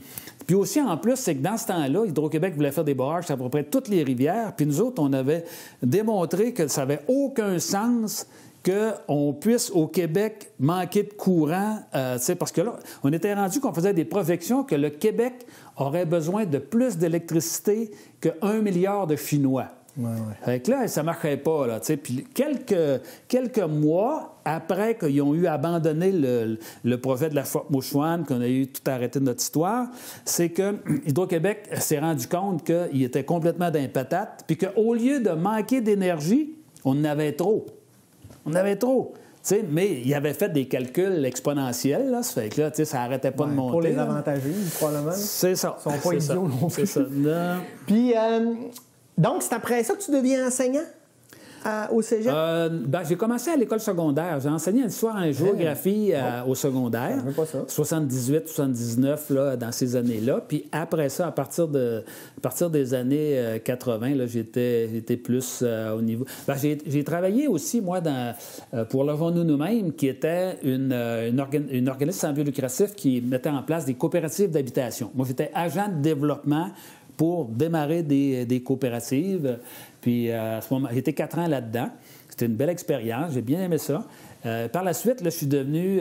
aussi, en plus, c'est que dans ce temps-là, Hydro-Québec voulait faire des barrages sur à peu près toutes les rivières. Puis nous autres, on avait démontré que ça n'avait aucun sens qu'on puisse, au Québec, manquer de courant. Parce que là, on était rendu qu'on faisait des projections que le Québec aurait besoin de plus d'électricité que 1 milliard de Chinois. Ouais. Fait que là, ça ne marchait pas. Là, puis quelques mois après qu'ils ont eu abandonné le projet de la Fort Mouchouane, qu'on a eu tout arrêté de notre histoire, c'est que Hydro-Québec s'est rendu compte qu'il était complètement d'un patate, puis qu'au lieu de manquer d'énergie, on en avait trop. On avait trop. T'sais, mais il avait fait des calculs exponentiels, là, ça fait que là, ça n'arrêtait pas de monter. Pour les avantager, probablement. C'est ça. Ils ne sont pas idiots non plus. C'est ça. Puis, donc, c'est après ça que tu deviens enseignant au cégep? J'ai commencé à l'école secondaire. J'ai enseigné l'histoire en géographie au secondaire. Je ne pas ça. 78, 79, là, dans ces années-là. Puis après ça, à partir des années 80, là, j'étais plus au niveau... j'ai travaillé aussi, moi, pour Levons-nous nous-mêmes, qui était une organisme sans but lucratif qui mettait en place des coopératives d'habitation. Moi, j'étais agent de développement pour démarrer des coopératives. Puis à ce moment, j'étais 4 ans là-dedans. C'était une belle expérience. J'ai bien aimé ça. Par la suite, là, je suis devenu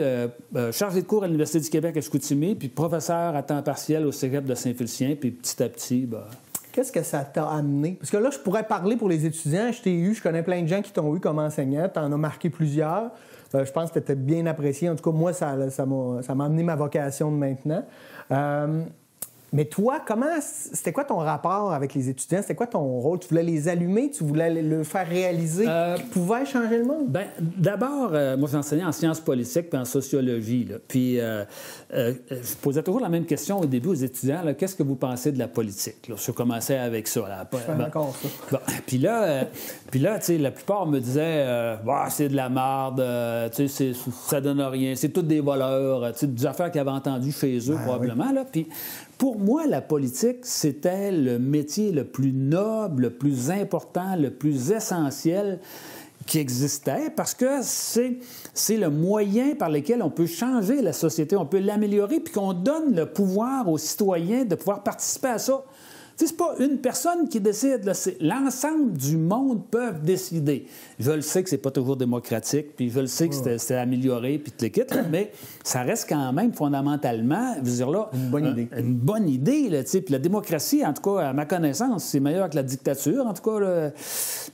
chargé de cours à l'Université du Québec à Chicoutimi, puis professeur à temps partiel au cégep de Saint-Félicien. Puis petit à petit, Qu'est-ce que ça t'a amené? Parce que là, je pourrais parler pour les étudiants. Je t'ai eu, je connais plein de gens qui t'ont eu comme enseignant. Tu en as marqué plusieurs. Je pense que tu étais bien apprécié. En tout cas, moi, ça m'a amené ma vocation de maintenant. Mais toi, c'était quoi ton rapport avec les étudiants? C'était quoi ton rôle? Tu voulais les allumer? Tu voulais le faire réaliser qu'ils pouvaient changer le monde? Bien, d'abord, moi, j'enseignais en sciences politiques puis en sociologie. Là. Puis, je posais toujours la même question au début aux étudiants. Là, qu'est-ce que vous pensez de la politique? Là, je commençais avec ça. Là. Je fais encore ça. Puis là, tu sais, la plupart me disaient c'est de la merde, ça donne rien, c'est tous des voleurs, des affaires qu'ils avaient entendues chez eux, probablement. Oui. Là. Puis pour moi, la politique, c'était le métier le plus noble, le plus important, le plus essentiel qui existait, parce que c'est le moyen par lequel on peut changer la société, on peut l'améliorer, puis qu'on donne le pouvoir aux citoyens de pouvoir participer à ça. Tu sais, c'est pas une personne qui décide, là, c'est l'ensemble du monde peuvent décider. Je le sais que c'est pas toujours démocratique, puis je le sais que c'est amélioré, puis tout le kit, mais ça reste quand même fondamentalement, je veux dire là, une bonne idée. Une bonne idée, là, tu sais. Puis la démocratie, en tout cas, à ma connaissance, c'est meilleur que la dictature, en tout cas, là.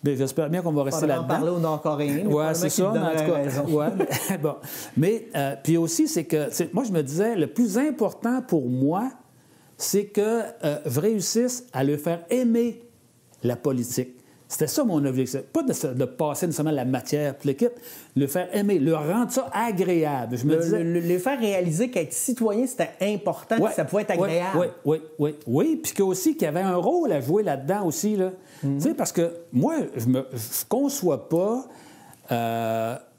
Bien, j'espère bien qu'on va rester là-dedans. On va en parler aux Nord-Coréens. Oui, c'est ça, mais en tout cas. Ouais, mais, bon. Mais puis aussi, c'est que, moi, je me disais, le plus important pour moi, c'est que je réussisse à le faire aimer la politique. C'était ça mon objectif. Pas de passer nécessairement la matière, le kit, le faire aimer, le rendre ça agréable. Je me disais... Le faire réaliser qu'être citoyen, c'était important, que ça pouvait être agréable. Oui, puis aussi qu'il y avait un rôle à jouer là-dedans aussi. Là. Tu sais, parce que moi, je ne conçois pas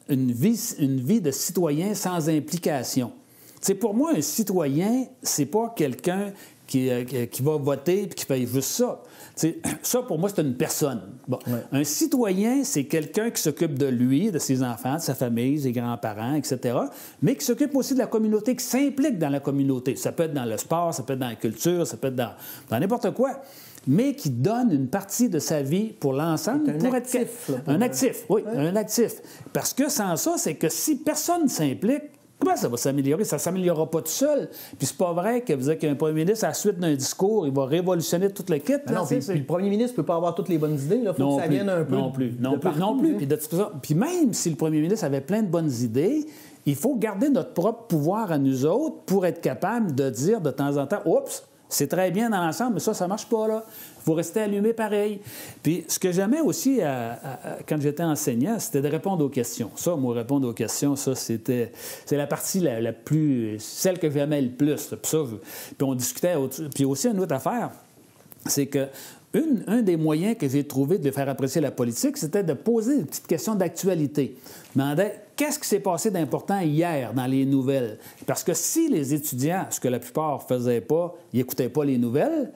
une vie de citoyen sans implication. T'sais, pour moi, un citoyen, c'est pas quelqu'un qui va voter et qui fait juste ça. T'sais, ça, pour moi, c'est une personne. Bon. Ouais. Un citoyen, c'est quelqu'un qui s'occupe de lui, de ses enfants, de sa famille, ses grands-parents, etc., mais qui s'occupe aussi de la communauté, qui s'implique dans la communauté. Ça peut être dans le sport, ça peut être dans la culture, ça peut être dans n'importe quoi, mais qui donne une partie de sa vie pour l'ensemble. Un actif. Un actif, oui, un actif. Parce que sans ça, c'est que si personne ne s'implique, comment ça va s'améliorer? Ça ne s'améliorera pas tout seul. Puis c'est pas vrai que vous dites qu'un premier ministre, à la suite d'un discours, il va révolutionner tout le kit. Non, puis le premier ministre ne peut pas avoir toutes les bonnes idées. Il faut que ça vienne un peu. Non plus. Puis même si le premier ministre avait plein de bonnes idées, il faut garder notre propre pouvoir à nous autres pour être capable de dire de temps en temps, oups, c'est très bien dans l'ensemble, mais ça ne marche pas, là. Il faut rester allumé pareil. Puis ce que j'aimais aussi quand j'étais enseignant, c'était de répondre aux questions. Ça, moi, répondre aux questions, ça, c'est la partie la plus... celle que j'aimais le plus. Puis on discutait... Puis aussi, une autre affaire, c'est que un des moyens que j'ai trouvé de faire apprécier la politique, c'était de poser des petites questions d'actualité. Je me demandais, qu'est-ce qui s'est passé d'important hier dans les nouvelles? Parce que si les étudiants, ce que la plupart ne faisaient pas, ils n'écoutaient pas les nouvelles,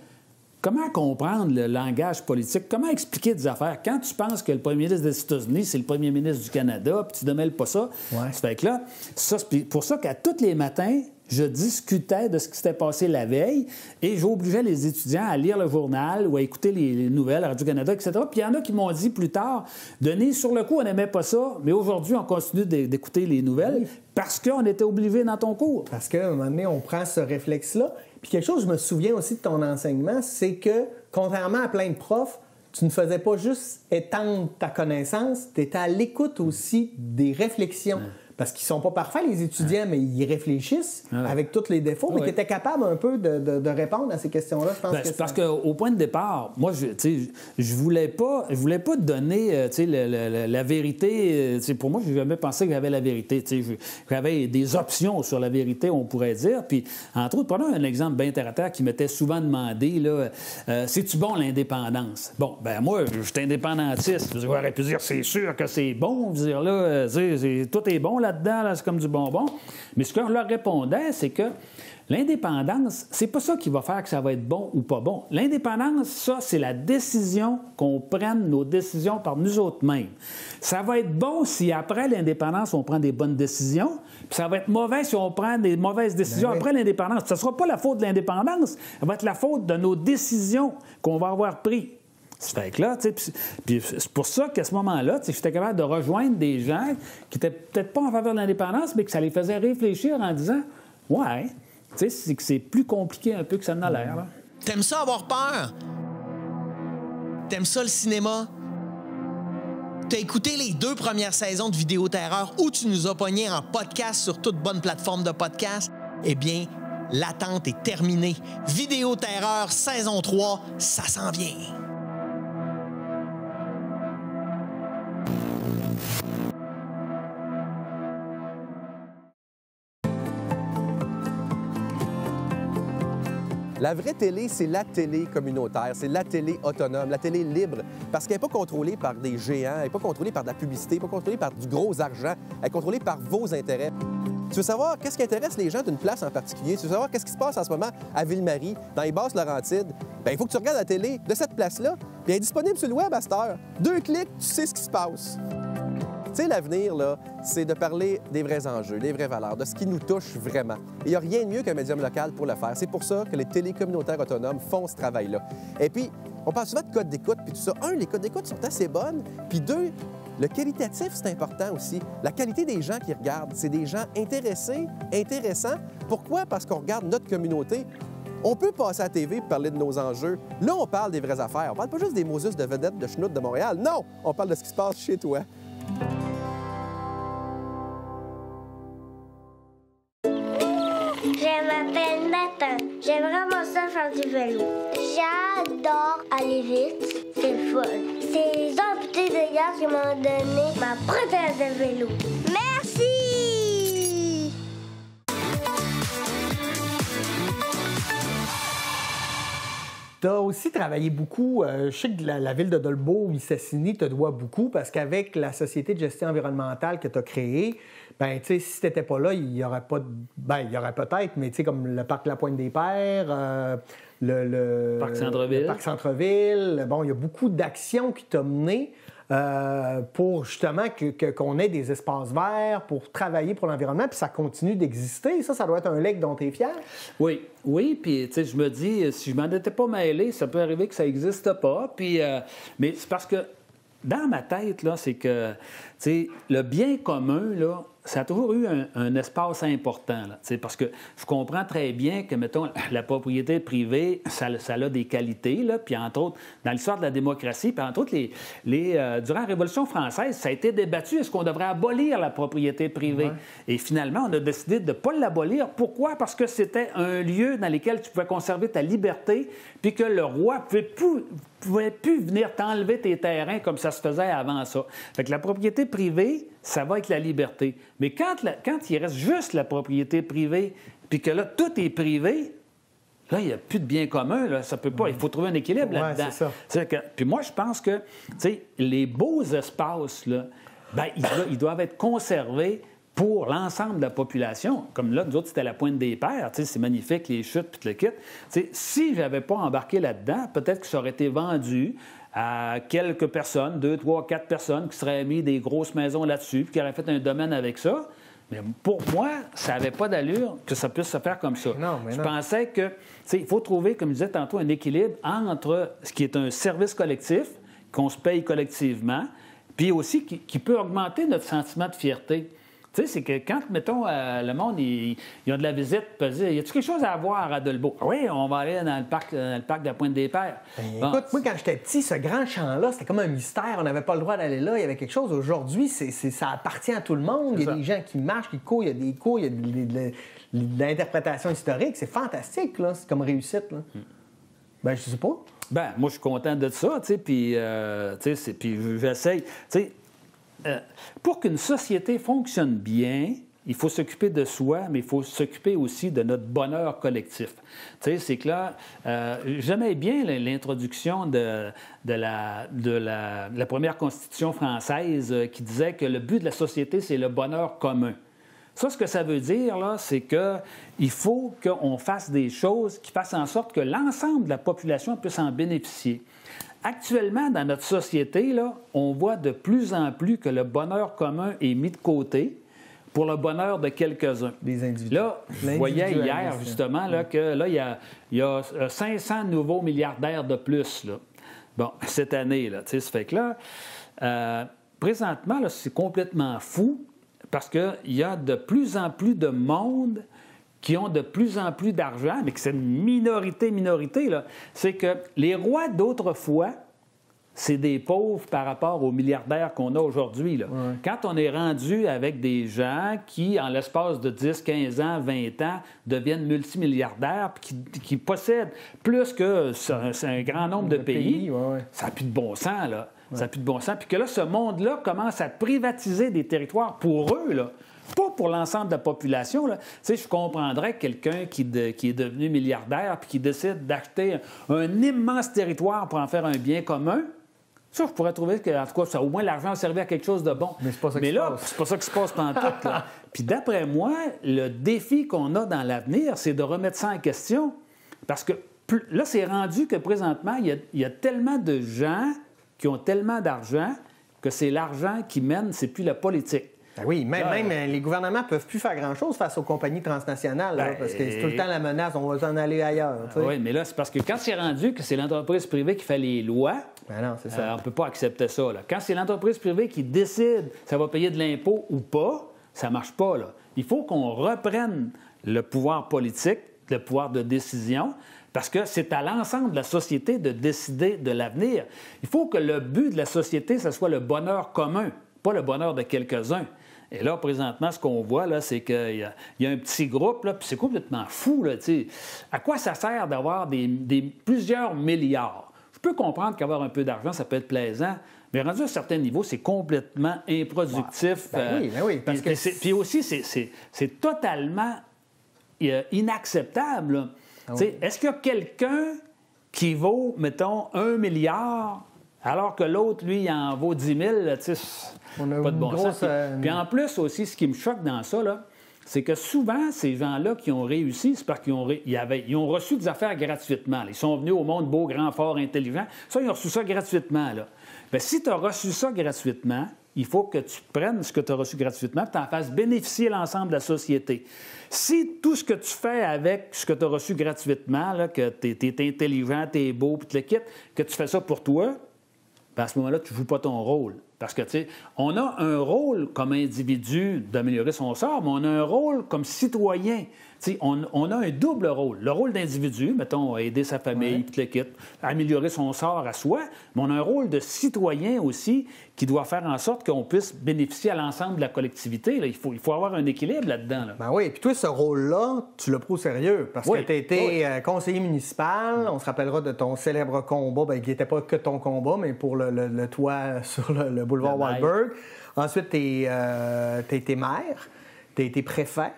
comment comprendre le langage politique? Comment expliquer des affaires? Quand tu penses que le premier ministre des États-Unis, c'est le premier ministre du Canada, puis tu ne démêles pas ça, ça fait que là, c'est pour ça qu'à tous les matins, je discutais de ce qui s'était passé la veille et j'obligeais les étudiants à lire le journal ou à écouter les nouvelles, Radio-Canada, etc. Puis il y en a qui m'ont dit plus tard, Denis, sur le coup, on n'aimait pas ça, mais aujourd'hui, on continue d'écouter les nouvelles parce qu'on était obligés dans ton cours. Parce qu'à un moment donné, on prend ce réflexe-là. Puis quelque chose, je me souviens aussi de ton enseignement, c'est que, contrairement à plein de profs, tu ne faisais pas juste étendre ta connaissance, tu étais à l'écoute aussi des réflexions. Parce qu'ils ne sont pas parfaits, les étudiants, mais ils réfléchissent avec tous les défauts. Mais tu étais capable un peu de répondre à ces questions-là, je pense. Parce qu'au point de départ, moi, je voulais pas donner la vérité. Pour moi, je n'ai jamais pensé que j'avais la vérité. J'avais des options sur la vérité, on pourrait dire. Puis, entre autres, prenons un exemple bien terre-à-terre qui m'était souvent demandé, là, c'est-tu bon l'indépendance? Bon, ben moi, je suis indépendantiste. J'aurais pu dire, c'est sûr que c'est bon. Dire, là, tout est bon là-dedans, là, c'est comme du bonbon. Mais ce que je leur répondais, c'est que l'indépendance, c'est pas ça qui va faire que ça va être bon ou pas bon. L'indépendance, ça, c'est la décision qu'on prenne nos décisions par nous autres mêmes. Ça va être bon si après l'indépendance, on prend des bonnes décisions, puis ça va être mauvais si on prend des mauvaises décisions après l'indépendance. Ça ne sera pas la faute de l'indépendance, ça va être la faute de nos décisions qu'on va avoir prises. Ça fait que là, puis c'est pour ça qu'à ce moment-là, j'étais capable de rejoindre des gens qui n'étaient peut-être pas en faveur de l'indépendance, mais que ça les faisait réfléchir en disant « Ouais, c'est que c'est plus compliqué un peu que ça n'a l'air. » là. T'aimes ça avoir peur? T'aimes ça le cinéma? T'as écouté les 2 premières saisons de Vidéo Terreur où tu nous as pognés en podcast sur toute bonne plateforme de podcast? Eh bien, l'attente est terminée. Vidéo Terreur saison 3, ça s'en vient. La vraie télé, c'est la télé communautaire, c'est la télé autonome, la télé libre, parce qu'elle n'est pas contrôlée par des géants, elle n'est pas contrôlée par de la publicité, elle n'est pas contrôlée par du gros argent, elle est contrôlée par vos intérêts. Tu veux savoir qu'est-ce qui intéresse les gens d'une place en particulier? Tu veux savoir qu'est-ce qui se passe en ce moment à Ville-Marie, dans les Basses-Laurentides? Bien, il faut que tu regardes la télé de cette place-là, puis elle est disponible sur le web à cette heure. 2 clics, tu sais ce qui se passe. Tu sais, l'avenir, là, c'est de parler des vrais enjeux, des vraies valeurs, de ce qui nous touche vraiment. Il n'y a rien de mieux qu'un médium local pour le faire. C'est pour ça que les télécommunautaires autonomes font ce travail-là. Et puis, on parle souvent de codes d'écoute, puis tout ça. Un, les codes d'écoute sont assez bonnes, puis deux, le qualitatif, c'est important aussi. La qualité des gens qui regardent, c'est des gens intéressés, intéressants. Pourquoi? Parce qu'on regarde notre communauté. On peut passer à la TV et parler de nos enjeux. Là, on parle des vraies affaires. On parle pas juste des Moses de vedettes de Chenoute de Montréal. Non! On parle de ce qui se passe chez toi. Je m'appelle Nathan. J'aime vraiment ça faire du vélo. J'adore aller vite. C'est le fun. C'est les amputés de gaz qui m'ont donné ma prothèse de vélo. Merci! Tu as aussi travaillé beaucoup. Je sais que la ville de Dolbeau-Mistassini te doit beaucoup parce qu'avec la société de gestion environnementale que tu as créée, ben, tu sais, si tu n'étais pas là, il n'y aurait pas de... Ben, il y aurait peut-être, mais tu sais, comme le parc La Pointe-des-Pères, le Parc Centre-Ville. Le parc Centre-Ville. Bon, il y a beaucoup d'actions qui t'ont mené pour justement qu'on ait des espaces verts, pour travailler pour l'environnement, puis ça continue d'exister. Ça doit être un legs dont tu es fier. Oui, puis tu sais, je me dis, si je m'en étais pas mêlé, ça peut arriver que ça n'existe pas. Puis, mais c'est parce que dans ma tête, là, c'est que, tu sais, le bien commun, là, ça a toujours eu un espace important, là, parce que je comprends très bien que, mettons, la propriété privée, ça a des qualités, là, puis entre autres, dans l'histoire de la démocratie, puis entre autres, durant la Révolution française, ça a été débattu, est-ce qu'on devrait abolir la propriété privée? Ouais. Et finalement, on a décidé de ne pas l'abolir. Pourquoi? Parce que c'était un lieu dans lequel tu pouvais conserver ta liberté, puis que le roi ne pouvait plus venir t'enlever tes terrains comme ça se faisait avant ça. Fait que la propriété privée, ça va avec la liberté. Mais quand il reste juste la propriété privée, puis que là, tout est privé, là, il n'y a plus de bien commun. Là, ça peut pas. Il faut trouver un équilibre là-dedans. C'est ça. Puis moi, je pense que, tu sais, les beaux espaces, là, ben, ils doivent être conservés pour l'ensemble de la population. Comme là, nous autres, c'était la Pointe-des-Pères. Tu sais, c'est magnifique, les chutes, puis tout le kit. Tu sais, si je n'avais pas embarqué là-dedans, peut-être que ça aurait été vendu à quelques personnes, 2, 3, 4 personnes qui seraient mis des grosses maisons là-dessus, puis qui auraient fait un domaine avec ça. Mais pour moi, ça n'avait pas d'allure que ça puisse se faire comme ça. Je pensais que, tu sais, il faut trouver, comme je disais tantôt, un équilibre entre ce qui est un service collectif, qu'on se paye collectivement, puis aussi qui peut augmenter notre sentiment de fierté. Tu sais, c'est que quand, mettons, le monde, ils ont de la visite, ils peuvent dire, y a-t-il quelque chose à voir à Dolbeau? Oui, on va aller dans le parc de la Pointe-des-Pères. Bon. Écoute, moi, quand j'étais petit, ce grand champ-là, c'était comme un mystère. On n'avait pas le droit d'aller là. Il y avait quelque chose. Aujourd'hui, ça appartient à tout le monde. Il y a des gens qui marchent, qui courent. Il y a des cours, il y a de l'interprétation historique. C'est fantastique, là. C'est comme réussite, là. Ben, je sais pas. Ben, moi, je suis content de ça, tu sais, puis j'essaye, tu sais, pour qu'une société fonctionne bien, il faut s'occuper de soi, mais il faut s'occuper aussi de notre bonheur collectif. Tu sais, c'est que là, j'aimais bien l'introduction de la première Constitution française qui disait que le but de la société, c'est le bonheur commun. Ça, ce que ça veut dire, là, c'est qu'il faut qu'on fasse des choses qui fassent en sorte que l'ensemble de la population puisse en bénéficier. Actuellement, dans notre société, là, on voit de plus en plus que le bonheur commun est mis de côté pour le bonheur de quelques-uns. Des individus. Là, je voyais hier, justement, là, que là, il y a 500 nouveaux milliardaires de plus, là. Bon, cette année, là, tu sais, ça fait que là, présentement, là, c'est complètement fou parce qu'il y a de plus en plus de monde qui ont de plus en plus d'argent, mais que c'est une minorité, là. C'est que les rois d'autrefois, c'est des pauvres par rapport aux milliardaires qu'on a aujourd'hui, là. Ouais. Quand on est rendu avec des gens qui, en l'espace de 10, 15 ans, 20 ans, deviennent multimilliardaires, puis qui possèdent plus que un grand nombre de pays, ça n'a plus de bon sens, là. Ouais. Ça n'a plus de bon sens. Puis que là, ce monde-là commence à privatiser des territoires pour eux, là. Pas pour l'ensemble de la population. Tu sais, je comprendrais quelqu'un qui est devenu milliardaire puis qui décide d'acheter un immense territoire pour en faire un bien commun. Ça, je pourrais trouver que, en tout cas, ça, au moins, l'argent a servi à quelque chose de bon. Mais c'est pas ça qui Mais se là, passe. c'est pas ça qui se passe pantoute, là. Puis d'après moi, le défi qu'on a dans l'avenir, c'est de remettre ça en question. Parce que là, c'est rendu que présentement, il y a tellement de gens qui ont tellement d'argent que c'est l'argent qui mène, c'est plus la politique. Ben oui, même les gouvernements ne peuvent plus faire grand-chose face aux compagnies transnationales, là, parce que c'est tout le temps la menace, on va s'en aller ailleurs. Tu sais. Oui, mais là, c'est parce que quand c'est rendu que c'est l'entreprise privée qui fait les lois, Ben non, c'est ça. on ne peut pas accepter ça. Là. Quand c'est l'entreprise privée qui décide ça va payer de l'impôt ou pas, ça ne marche pas. Là. Il faut qu'on reprenne le pouvoir politique, le pouvoir de décision, parce que c'est à l'ensemble de la société de décider de l'avenir. Il faut que le but de la société, ce soit le bonheur commun, pas le bonheur de quelques-uns. Et là, présentement, ce qu'on voit, là, c'est qu'il y a un petit groupe, là, puis c'est complètement fou. Là, à quoi ça sert d'avoir plusieurs milliards? Je peux comprendre qu'avoir un peu d'argent, ça peut être plaisant, mais rendu à un certain niveau, c'est complètement improductif. Ben oui, parce que... Puis aussi, c'est totalement inacceptable. Là. Oui. Est-ce qu'il y a quelqu'un qui vaut, mettons, 1 milliard, alors que l'autre, lui, il en vaut 10 000? Là, on a pas de bon grosse, sens. Puis en plus aussi, ce qui me choque dans ça, là, c'est que souvent, ces gens-là qui ont réussi, c'est parce qu'ils ont reçu des affaires gratuitement. Là. Ils sont venus au monde beau, grand, fort, intelligent. Ça, ils ont reçu ça gratuitement. Là. Bien, si tu as reçu ça gratuitement, il faut que tu prennes ce que tu as reçu gratuitement et que tu en fasses bénéficier l'ensemble de la société. Si tout ce que tu fais avec ce que tu as reçu gratuitement, là, que tu es intelligent, tu es beau, puis tu le quittes, que tu fais ça pour toi, bien, à ce moment-là, tu ne joues pas ton rôle. Parce que, tu sais, on a un rôle comme individu d'améliorer son sort, mais on a un rôle comme citoyen. Tu sais, on a un double rôle. Le rôle d'individu, mettons, aider sa famille, puis le quitte, améliorer son sort à soi, mais on a un rôle de citoyen aussi qui doit faire en sorte qu'on puisse bénéficier à l'ensemble de la collectivité. Là. Il faut avoir un équilibre là-dedans. Là. Ben oui, puis toi, ce rôle-là, tu l'as pris au sérieux, parce que tu as été conseiller municipal. On se rappellera de ton célèbre combat, qui n'était pas que ton combat, mais pour le toit sur le boulevard Waldberg. Ensuite, tu as été maire, tu as été préfet,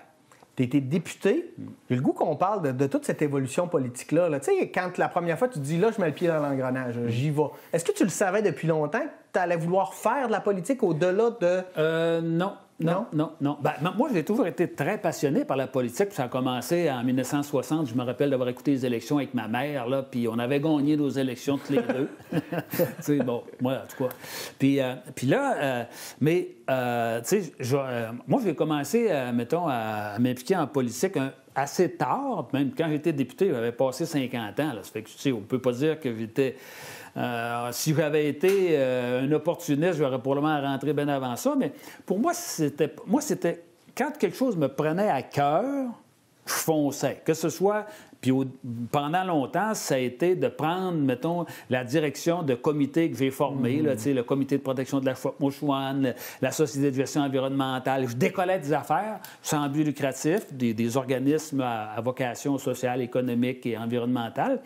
tu as été député. J'ai le goût qu'on parle de toute cette évolution politique-là. Là. Tu sais, quand la première fois, tu te dis, là, je mets le pied dans l'engrenage, j'y vais. Est-ce que tu le savais depuis longtemps que tu allais vouloir faire de la politique au-delà de... Non. Ben, moi, j'ai toujours été très passionné par la politique. Ça a commencé en 1960. Je me rappelle d'avoir écouté les élections avec ma mère, là, puis on avait gagné nos élections tous les deux. Tu sais, bon, moi, en tout cas. Puis là, tu sais, moi, j'ai commencé, mettons, à m'impliquer en politique assez tard. Même quand j'étais député, j'avais passé 50 ans. Là. Ça fait que, tu sais, on ne peut pas dire que j'étais... si j'avais été un opportuniste, j'aurais probablement rentré bien avant ça. Mais pour moi, c'était quand quelque chose me prenait à cœur, je fonçais. Que ce soit... Puis pendant longtemps, ça a été de prendre, mettons, la direction de comités que j'ai formés, là, le comité de protection de la Chouette-Mouchouane, la société de gestion environnementale. Je décollais des affaires sans but lucratif, des organismes à vocation sociale, économique et environnementale.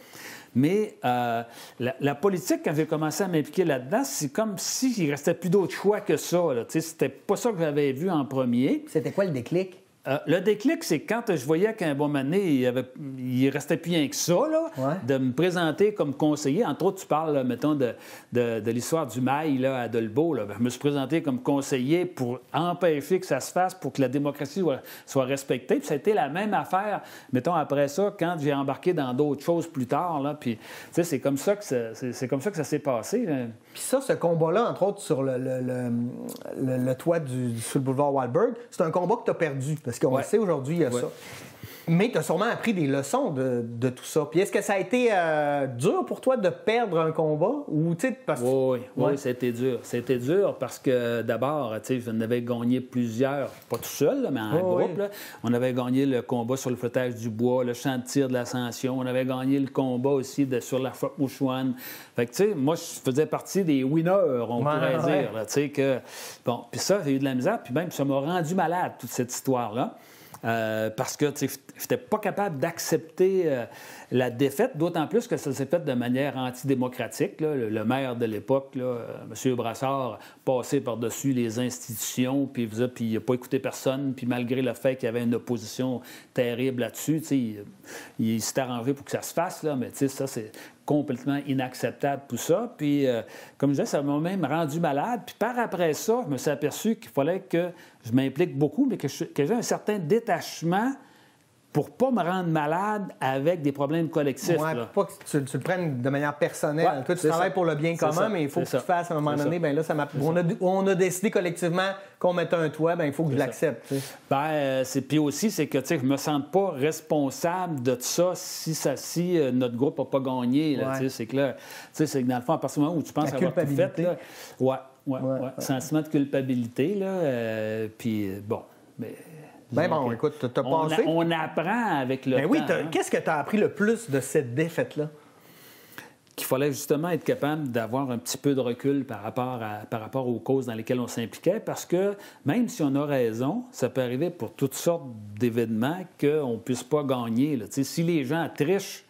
Mais la politique, quand j'ai commencé à m'impliquer là-dedans, c'est comme s'il ne restait plus d'autre choix que ça. C'était pas ça que j'avais vu en premier. C'était quoi le déclic? Le déclic, c'est quand je voyais qu'à un bon moment donné, il restait plus rien que ça, là, de me présenter comme conseiller. Entre autres, tu parles, là, mettons, de l'histoire du mail là, à Dolbeau. Là. Je me suis présenté comme conseiller pour empêcher que ça se fasse, pour que la démocratie soit respectée. Puis ça a été la même affaire, mettons, après ça, quand j'ai embarqué dans d'autres choses plus tard. Là. Puis, tu sais, c'est comme ça que ça s'est passé. Là. Puis ça, ce combat-là, entre autres, sur le toit sur le boulevard Waldberg, c'est un combat que tu as perdu. Parce qu'on le sait, aujourd'hui, il y a ça. Mais tu as sûrement appris des leçons de tout ça. Puis est-ce que ça a été dur pour toi de perdre un combat? Ou, parce... Oui, c'était dur. C'était dur parce que, d'abord, je avais gagné plusieurs, pas tout seul, là, mais en groupe. Là. On avait gagné le combat sur le flottage du bois, le champ de tir de l'Ascension. On avait gagné le combat aussi sur la Chouette-Mouchouane. Fait que, tu sais, moi, je faisais partie des winners, on pourrait dire. Là, que... Bon, puis ça, j'ai eu de la misère. Puis même, ça m'a rendu malade, toute cette histoire-là. Parce que je n'étais pas capable d'accepter la défaite, d'autant plus que ça s'est fait de manière antidémocratique. Là. Le maire de l'époque, M. Brassard, passait par-dessus les institutions, puis il n'a pas écouté personne, puis malgré le fait qu'il y avait une opposition terrible là-dessus, il s'est arrangé pour que ça se fasse, là, mais ça, c'est complètement inacceptable, tout ça. Puis, comme je disais, ça m'a même rendu malade. Puis par après ça, je me suis aperçu qu'il fallait que je m'implique beaucoup, mais que j'ai un certain détachement pour ne pas me rendre malade avec des problèmes collectifs. Oui, pour pas que tu le prennes de manière personnelle. Ouais, toi, tu travailles pour le bien commun, mais il faut que tu fasses à un moment donné. Bien là, on a décidé collectivement qu'on mettait un toit, bien il faut que je l'accepte. Puis aussi, c'est que je ne me sens pas responsable de ça si notre groupe n'a pas gagné. Là, c'est clair. C'est que dans le fond, à partir du moment où tu penses avoir tout fait... Oui. Sentiment de culpabilité. Puis bon... Ben bon, écoute, t'as passé. On apprend avec le temps. Oui, qu'est-ce que tu as appris le plus de cette défaite-là? Qu'il fallait justement être capable d'avoir un petit peu de recul par rapport aux causes dans lesquelles on s'impliquait, parce que même si on a raison, ça peut arriver pour toutes sortes d'événements qu'on ne puisse pas gagner. Là. Si les gens trichent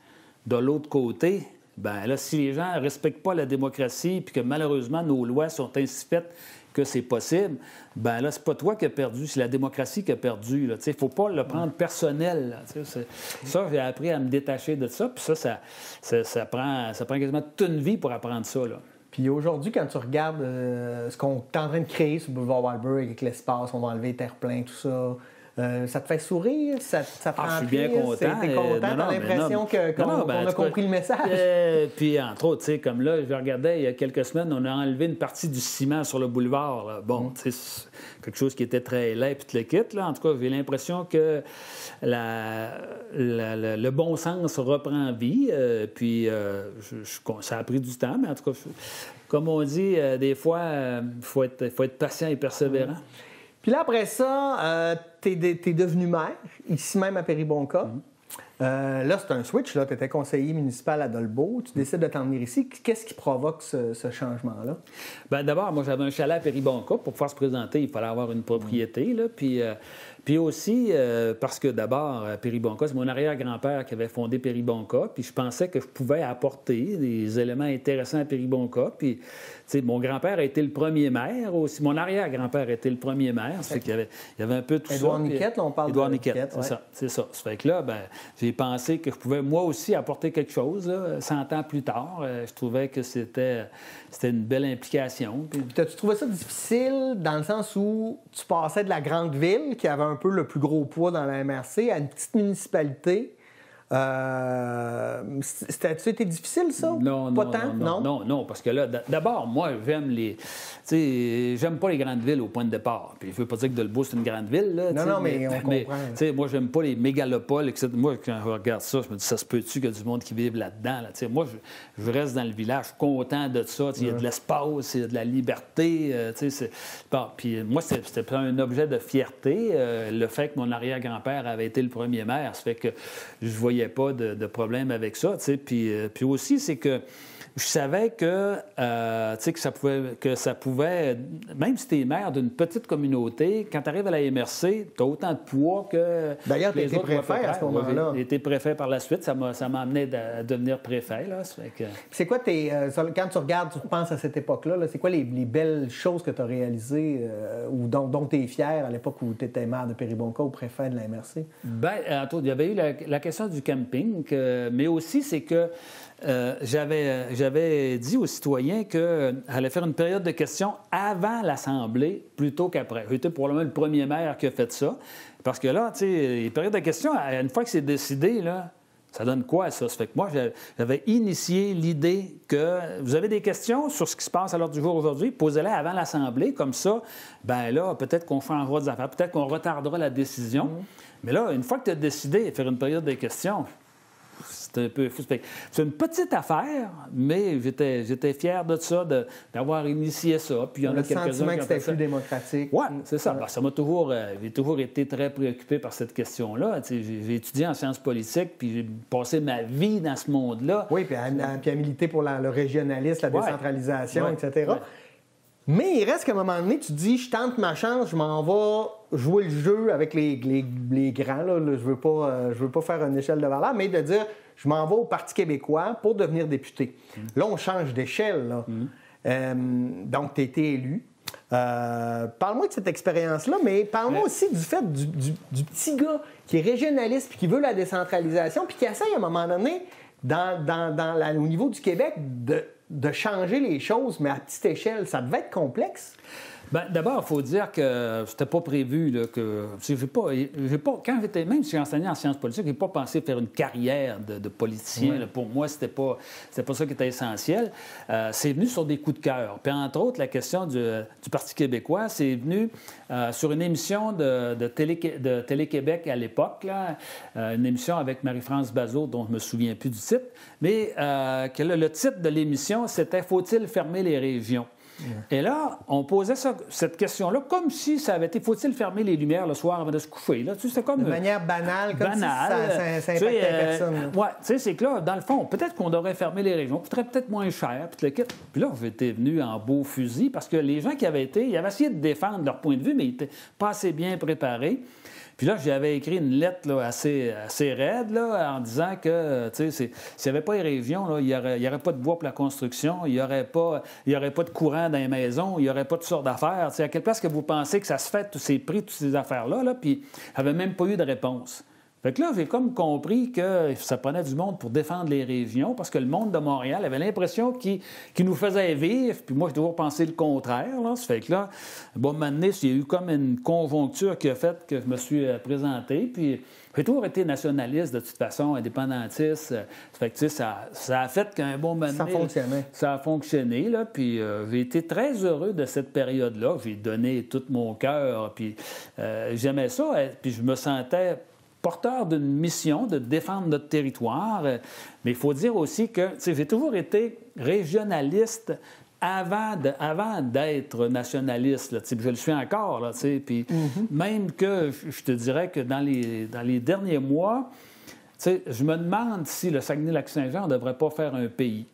de l'autre côté, ben là, si les gens ne respectent pas la démocratie puis que malheureusement nos lois sont ainsi faites que c'est possible, ben là, c'est pas toi qui as perdu, c'est la démocratie qui a perdu. Il ne faut pas le prendre personnel. Là, ça, j'ai appris à me détacher de ça, puis ça prend quasiment toute une vie pour apprendre ça. Là. Puis aujourd'hui, quand tu regardes ce qu'on est en train de créer sur Boulevard Walburg avec l'espace, on va enlever les terre-pleins, tout ça... ça te fait sourire? Ça te rend je suis bien content. T'es content? T'as l'impression qu'on a compris le message? Puis, entre autres, comme là, je regardais, il y a quelques semaines, on a enlevé une partie du ciment sur le boulevard. Là. Bon, c'est quelque chose qui était très laid, puis tu le quittes. Là. En tout cas, j'ai l'impression que le bon sens reprend vie. Puis, ça a pris du temps, mais en tout cas, comme on dit, des fois, il faut être patient et persévérant. Puis là, après ça, t'es devenu maire, ici même à Péribonka. Là, c'est un switch. Tu étais conseiller municipal à Dolbeau. Tu décides de t'en venir ici. Qu'est-ce qui provoque ce changement-là? Bien, d'abord, moi, j'avais un chalet à Péribonka. Pour pouvoir se présenter, il fallait avoir une propriété. Là, puis aussi, parce que d'abord, Péribonka, c'est mon arrière-grand-père qui avait fondé Péribonka. Puis je pensais que je pouvais apporter des éléments intéressants à Péribonka. Puis, mon grand-père a été le premier maire aussi. Mon arrière-grand-père a été le premier maire. Ça fait qu'il y avait un peu tout Édouard ça. Niquette, là, on parle Édouard de Niquette, c'est ça. Ça fait que là, j'ai pensé que je pouvais moi aussi apporter quelque chose. Là, 100 ans plus tard, je trouvais que c'était une belle implication. Puis t'as-tu trouvé ça difficile dans le sens où tu passais de la grande ville, qui avait un peu le plus gros poids dans la MRC, à une petite municipalité? C'était difficile, ça? Non, parce que là, d'abord, moi, j'aime pas les grandes villes au point de départ. Puis je veux pas dire que Dolbeau, c'est une grande ville, là. Non, mais on comprend. Moi, j'aime pas les mégalopoles, etc. Moi, quand je regarde ça, je me dis, ça se peut-tu qu'il y a du monde qui vive là-dedans? Là? Moi, je reste dans le village, je suis content de ça. Il y a de l'espace, il y a de la liberté. Puis moi, c'était un objet de fierté, le fait que mon arrière-grand-père avait été le premier maire. Ça fait que je voyais pas de problème avec ça. Puis aussi, c'est que je savais que ça pouvait, même si tu es maire d'une petite communauté, quand tu arrives à la MRC, tu as autant de poids que. D'ailleurs, tu étais préfet à ce moment-là. J'ai été préfet par la suite. Ça m'a amené à devenir préfet. Là. C'est quoi quand tu regardes, tu repenses à cette époque-là, c'est quoi les belles choses que tu as réalisées ou dont tu es fier à l'époque où tu étais maire de Péribonka ou préfet de la MRC? Bien, il y avait eu la question du camping, mais aussi, c'est que j'avais dit aux citoyens qu'elle allait faire une période de questions avant l'Assemblée plutôt qu'après. J'étais probablement le premier maire qui a fait ça. Parce que là, tu sais, les périodes de questions, une fois que c'est décidé, là, ça donne quoi, ça? Ça fait que moi, j'avais initié l'idée que vous avez des questions sur ce qui se passe à l'heure du jour aujourd'hui, posez-les avant l'Assemblée. Comme ça, bien là, peut-être qu'on changera des affaires, peut-être qu'on retardera la décision. Mais là, une fois que tu as décidé de faire une période de questions, c'est un peu fou. C'est une petite affaire, mais j'étais fier de ça, d'avoir initié ça. Puis il y en a quelques-uns sentiment que c'était plus démocratique. Oui, c'est ça. Ben, j'ai toujours été très préoccupé par cette question-là. J'ai étudié en sciences politiques, puis j'ai passé ma vie dans ce monde-là. Oui, puis à militer pour le régionalisme, la décentralisation, etc. Ouais. Mais il reste qu'à un moment donné, tu te dis, je tente ma chance, je m'en vais jouer le jeu avec les grands. Là. Je veux pas faire une échelle de valeur, mais de dire, je m'en vais au Parti québécois pour devenir député. Là, on change d'échelle. Donc, tu as été élu. Parle-moi de cette expérience-là, mais parle-moi aussi du fait du petit gars qui est régionaliste puis qui veut la décentralisation puis qui essaye à un moment donné au niveau du Québec, de changer les choses, mais à petite échelle, ça devait être complexe. Bien, d'abord, il faut dire que c'était pas prévu là, que. J'ai pas, quand j'étais, même si j'enseignais en sciences politiques, je n'ai pas pensé faire une carrière de politicien. Là. Pour moi, c'était pas ça qui était essentiel. C'est venu sur des coups de cœur. Puis, entre autres, la question du Parti québécois, c'est venu sur une émission de Télé-Québec à l'époque, là, une émission avec Marie-France Bazot, dont je me souviens plus du titre, mais que le titre de l'émission, c'était « Faut-il fermer les régions ?» Et là, on posait cette question-là comme si ça avait été « Faut-il fermer les lumières le soir avant de se coucher? » Là, c'était comme, de manière banale, comme si ça impactait personne. Oui, tu sais, c'est que là, dans le fond, peut-être qu'on devrait fermer les régions, coûterait peut-être moins cher, puis le kit. Puis là, j'étais venu en beau fusil parce que les gens qui avaient été, ils avaient essayé de défendre leur point de vue, mais ils n'étaient pas assez bien préparés. Puis là, j'avais écrit une lettre là, assez raide là, en disant que, tu sais, s'il n'y avait pas les régions, là, il n'y aurait pas de bois pour la construction, il n'y aurait pas de courant dans les maisons, il n'y aurait pas de sortes d'affaires. Tu sais, à quelle place que vous pensez que ça se fait, tous ces prix, toutes ces affaires-là, là, puis il n'y avait même pas eu de réponse. Fait que là, j'ai comme compris que ça prenait du monde pour défendre les régions, parce que le monde de Montréal avait l'impression qu'il nous faisait vivre, puis moi, j'ai toujours pensé le contraire. Là. Ça fait que là, bon, maintenant, il y a eu comme une conjoncture qui a fait que je me suis présenté, puis j'ai toujours été nationaliste, de toute façon, indépendantiste. Ça fait que, tu sais, ça a fait qu'un bon moment ça fonctionnait. Ça a fonctionné, là, puis j'ai été très heureux de cette période-là. J'ai donné tout mon cœur, puis j'aimais ça, puis je me sentais porteur d'une mission de défendre notre territoire. Mais il faut dire aussi que j'ai toujours été régionaliste avant d'être nationaliste. Là, je le suis encore. Là, puis même que je te dirais que dans les derniers mois, je me demande si le Saguenay-Lac-Saint-Jean ne devrait pas faire un pays.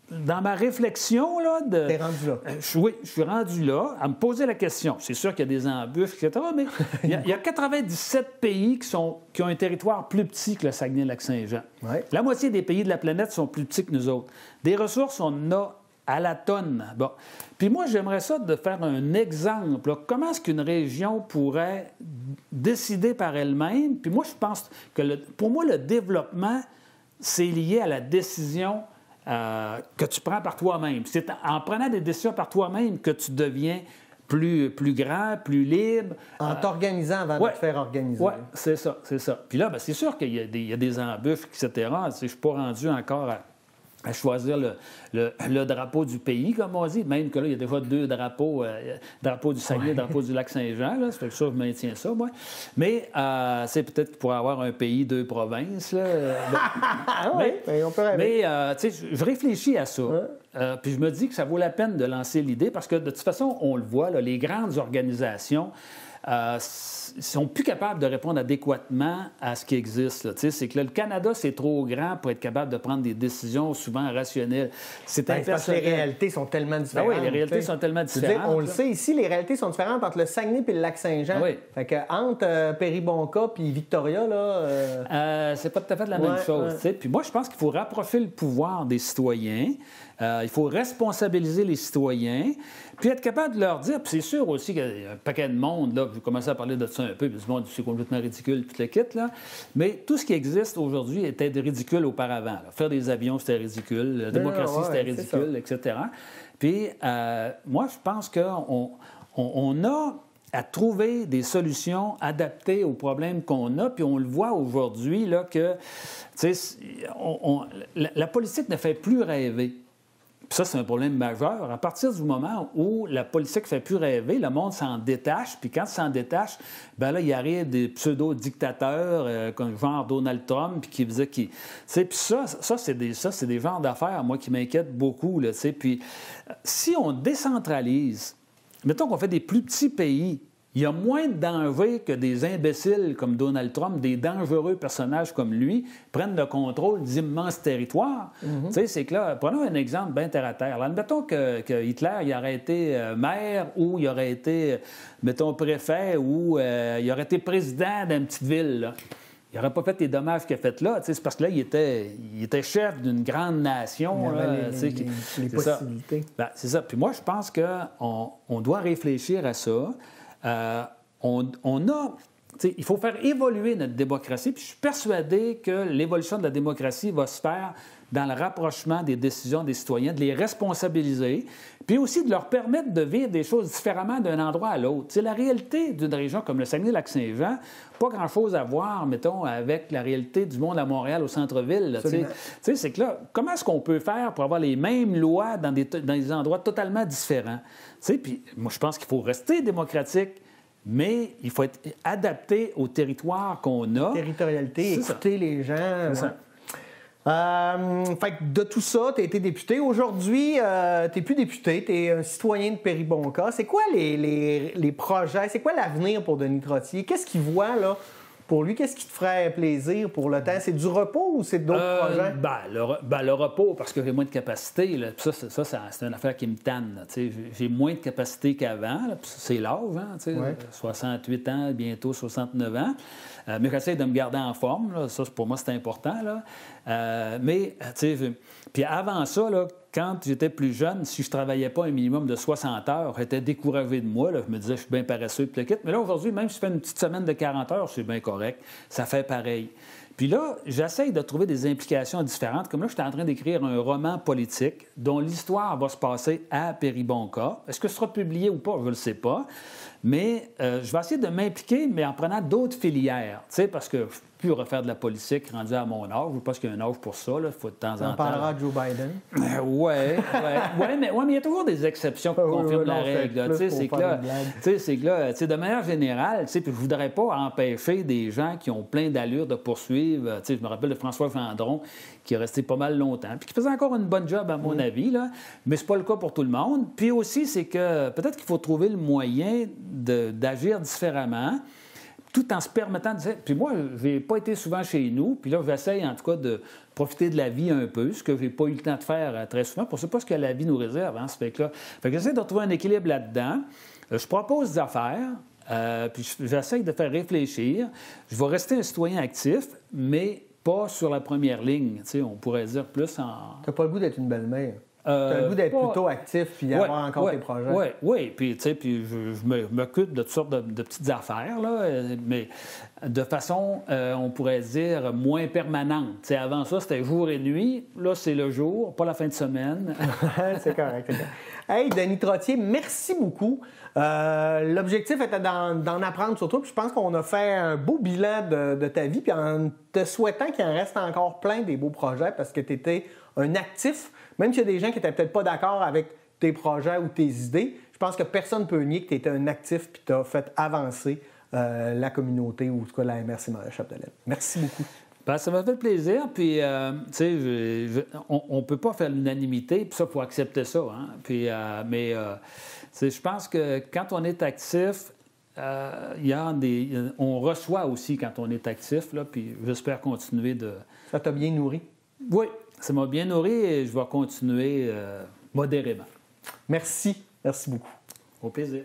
Dans ma réflexion, là, T'es rendu là. Oui, je suis rendu là à me poser la question. C'est sûr qu'il y a des embûches, etc., mais il y a 97 pays qui ont un territoire plus petit que le Saguenay-Lac-Saint-Jean. Ouais. La moitié des pays de la planète sont plus petits que nous autres. Des ressources, on en a à la tonne. Bon. Puis moi, j'aimerais ça de faire un exemple. Là. Comment est-ce qu'une région pourrait décider par elle-même? Puis moi, je pense que, pour moi, le développement, c'est lié à la décision que tu prends par toi-même. C'est en prenant des décisions par toi-même que tu deviens plus grand, plus libre. En t'organisant avant de te faire organiser. Oui, c'est ça. Puis là, bien, c'est sûr qu'il y a des embûches, etc. Je ne suis pas rendu encore à choisir le drapeau du pays, comme on dit. Même que là, il y a déjà 2 drapeaux. Drapeau du Saguenay, drapeau du Lac-Saint-Jean. Là. Ça fait que ça, je maintiens ça, moi. Mais c'est peut-être qu'il pourrait avoir un pays, 2 provinces. Là. Oui, on peut rêver. Mais, tu sais, je réfléchis à ça. Puis je me dis que ça vaut la peine de lancer l'idée parce que, de toute façon, on le voit, là, les grandes organisations sont plus capables de répondre adéquatement à ce qui existe. C'est que là, le Canada, c'est trop grand pour être capable de prendre des décisions souvent rationnelles. C'est parce que les réalités sont tellement différentes. Ah oui, les réalités sont tellement différentes. On le sait ici, les réalités sont différentes entre le Saguenay et le Lac-Saint-Jean. Oui. Fait que entre Péribonka puis Victoria, là... c'est pas tout à fait la même chose. Puis moi, je pense qu'il faut rapprocher le pouvoir des citoyens. Il faut responsabiliser les citoyens, puis être capable de leur dire, puis c'est sûr aussi qu'il y a un paquet de monde, là, je commençais à parler de ça un peu, puis du monde, c'est complètement ridicule, tout le kit, là, mais tout ce qui existe aujourd'hui était ridicule auparavant. Là. Faire des avions, c'était ridicule, la démocratie, c'était ridicule, etc. Puis moi, je pense qu'on a à trouver des solutions adaptées aux problèmes qu'on a, puis on le voit aujourd'hui, là, que la politique ne fait plus rêver. Puis ça, c'est un problème majeur. À partir du moment où la politique ne fait plus rêver, le monde s'en détache. Puis quand il s'en détache, bien là, il arrive des pseudo-dictateurs comme genre Donald Trump qui faisaient qui... Puis ça, c'est des genres d'affaires, moi, qui m'inquiètent beaucoup. Là, puis si on décentralise, mettons qu'on fait des plus petits pays, il y a moins de danger que des imbéciles comme Donald Trump, des dangereux personnages comme lui, prennent le contrôle d'immenses territoires. Tu sais, c'est que là, prenons un exemple bien terre-à-terre. Alors, admettons que Hitler, il aurait été maire ou il aurait été, mettons, préfet ou il aurait été président d'une petite ville, là. Il n'aurait pas fait les dommages qu'il a fait là. C'est parce que là, il était chef d'une grande nation. Les possibilités. Ben, c'est ça. Puis moi, je pense qu'on doit réfléchir à ça. On a il faut faire évoluer notre démocratie. Puis je suis persuadé que l'évolution de la démocratie va se faire dans le rapprochement des décisions des citoyens, de les responsabiliser, puis aussi de leur permettre de vivre des choses différemment d'un endroit à l'autre. La réalité d'une région comme le Saguenay-Lac-Saint-Jean, pas grand-chose à voir, mettons, avec la réalité du monde à Montréal, au centre-ville. C'est que là, comment est-ce qu'on peut faire pour avoir les mêmes lois dans des endroits totalement différents? Puis moi, je pense qu'il faut rester démocratique, mais il faut être adapté au territoire qu'on a. Territorialité, écouter les gens. C'est ça. Fait que de tout ça, tu as été député. Aujourd'hui, tu n'es plus député, tu es un citoyen de Péribonka. C'est quoi les projets? C'est quoi l'avenir pour Denis Trottier? Qu'est-ce qu'il voit là, pour lui? Qu'est-ce qui te ferait plaisir pour le temps? C'est du repos ou c'est d'autres projets? Le repos, parce que j'ai moins de capacité. Là. Ça, c'est une affaire qui me tanne. J'ai moins de capacité qu'avant. C'est l'âge, hein, 68 ans, bientôt 69 ans. Mais j'essaie de me garder en forme. Là. Ça, pour moi, c'est important. Là. Puis avant ça, là, quand j'étais plus jeune, si je ne travaillais pas un minimum de 60 heures, j'étais découragé de moi. Là. Je me disais, je suis bien paresseux, puis le kit. Mais là, aujourd'hui, même si je fais une petite semaine de 40 heures, c'est bien correct. Ça fait pareil. Puis là, j'essaie de trouver des implications différentes. Comme là, je suis en train d'écrire un roman politique dont l'histoire va se passer à Péribonka. Est-ce que ce sera publié ou pas? Je ne le sais pas. Mais je vais essayer de m'impliquer, mais en prenant d'autres filières. Parce que je ne peux plus refaire de la politique rendu à mon âge. Je pense qu'il y a un âge pour ça. Il faut de temps en temps. On parlera de Joe Biden. Oui, mais il y a toujours des exceptions qui confirment la règle. C'est que là, de manière générale, puis je ne voudrais pas empêcher des gens qui ont plein d'allure de poursuivre. Je me rappelle de François Gendron, qui est resté pas mal longtemps, puis qui faisait encore une bonne job, à mon avis, là. Mais c'est pas le cas pour tout le monde. Puis aussi, c'est que peut-être qu'il faut trouver le moyen d'agir différemment, tout en se permettant de dire... Puis moi, je n'ai pas été souvent chez nous, puis là, j'essaye, en tout cas, de profiter de la vie un peu, ce que je n'ai pas eu le temps de faire très souvent, pour c'est pas ce que la vie nous réserve, hein, ce fait-là. Fait que j'essaie de retrouver un équilibre là-dedans. Je propose des affaires, puis j'essaie de faire réfléchir. Je vais rester un citoyen actif, mais pas sur la première ligne. On pourrait dire plus en... Tu n'as pas le goût d'être une belle-mère. Tu as le goût d'être plutôt actif puis d'avoir encore tes projets. Oui. Puis je m'occupe de toutes sortes de petites affaires, là, mais de façon, on pourrait dire, moins permanente. Avant ça, c'était jour et nuit. Là, c'est le jour, pas la fin de semaine. C'est correct. Hey, Denis Trottier, merci beaucoup. L'objectif était d'en apprendre sur toi. Puis je pense qu'on a fait un beau bilan de ta vie. Puis en te souhaitant qu'il en reste encore plein des beaux projets parce que tu étais un actif. Même s'il y a des gens qui n'étaient peut-être pas d'accord avec tes projets ou tes idées, je pense que personne ne peut nier que tu étais un actif et tu as fait avancer la communauté ou en tout cas la MRC Marais-Chapdelaine. Merci beaucoup. Ben, ça m'a fait plaisir. Puis, on ne peut pas faire l'unanimité, puis ça, il faut accepter ça. Hein? Puis, je pense que quand on est actif, on reçoit aussi quand on est actif, là, puis j'espère continuer de... Ça t'a bien nourri? Oui. Ça m'a bien nourri et je vais continuer modérément. Merci. Merci beaucoup. Au plaisir.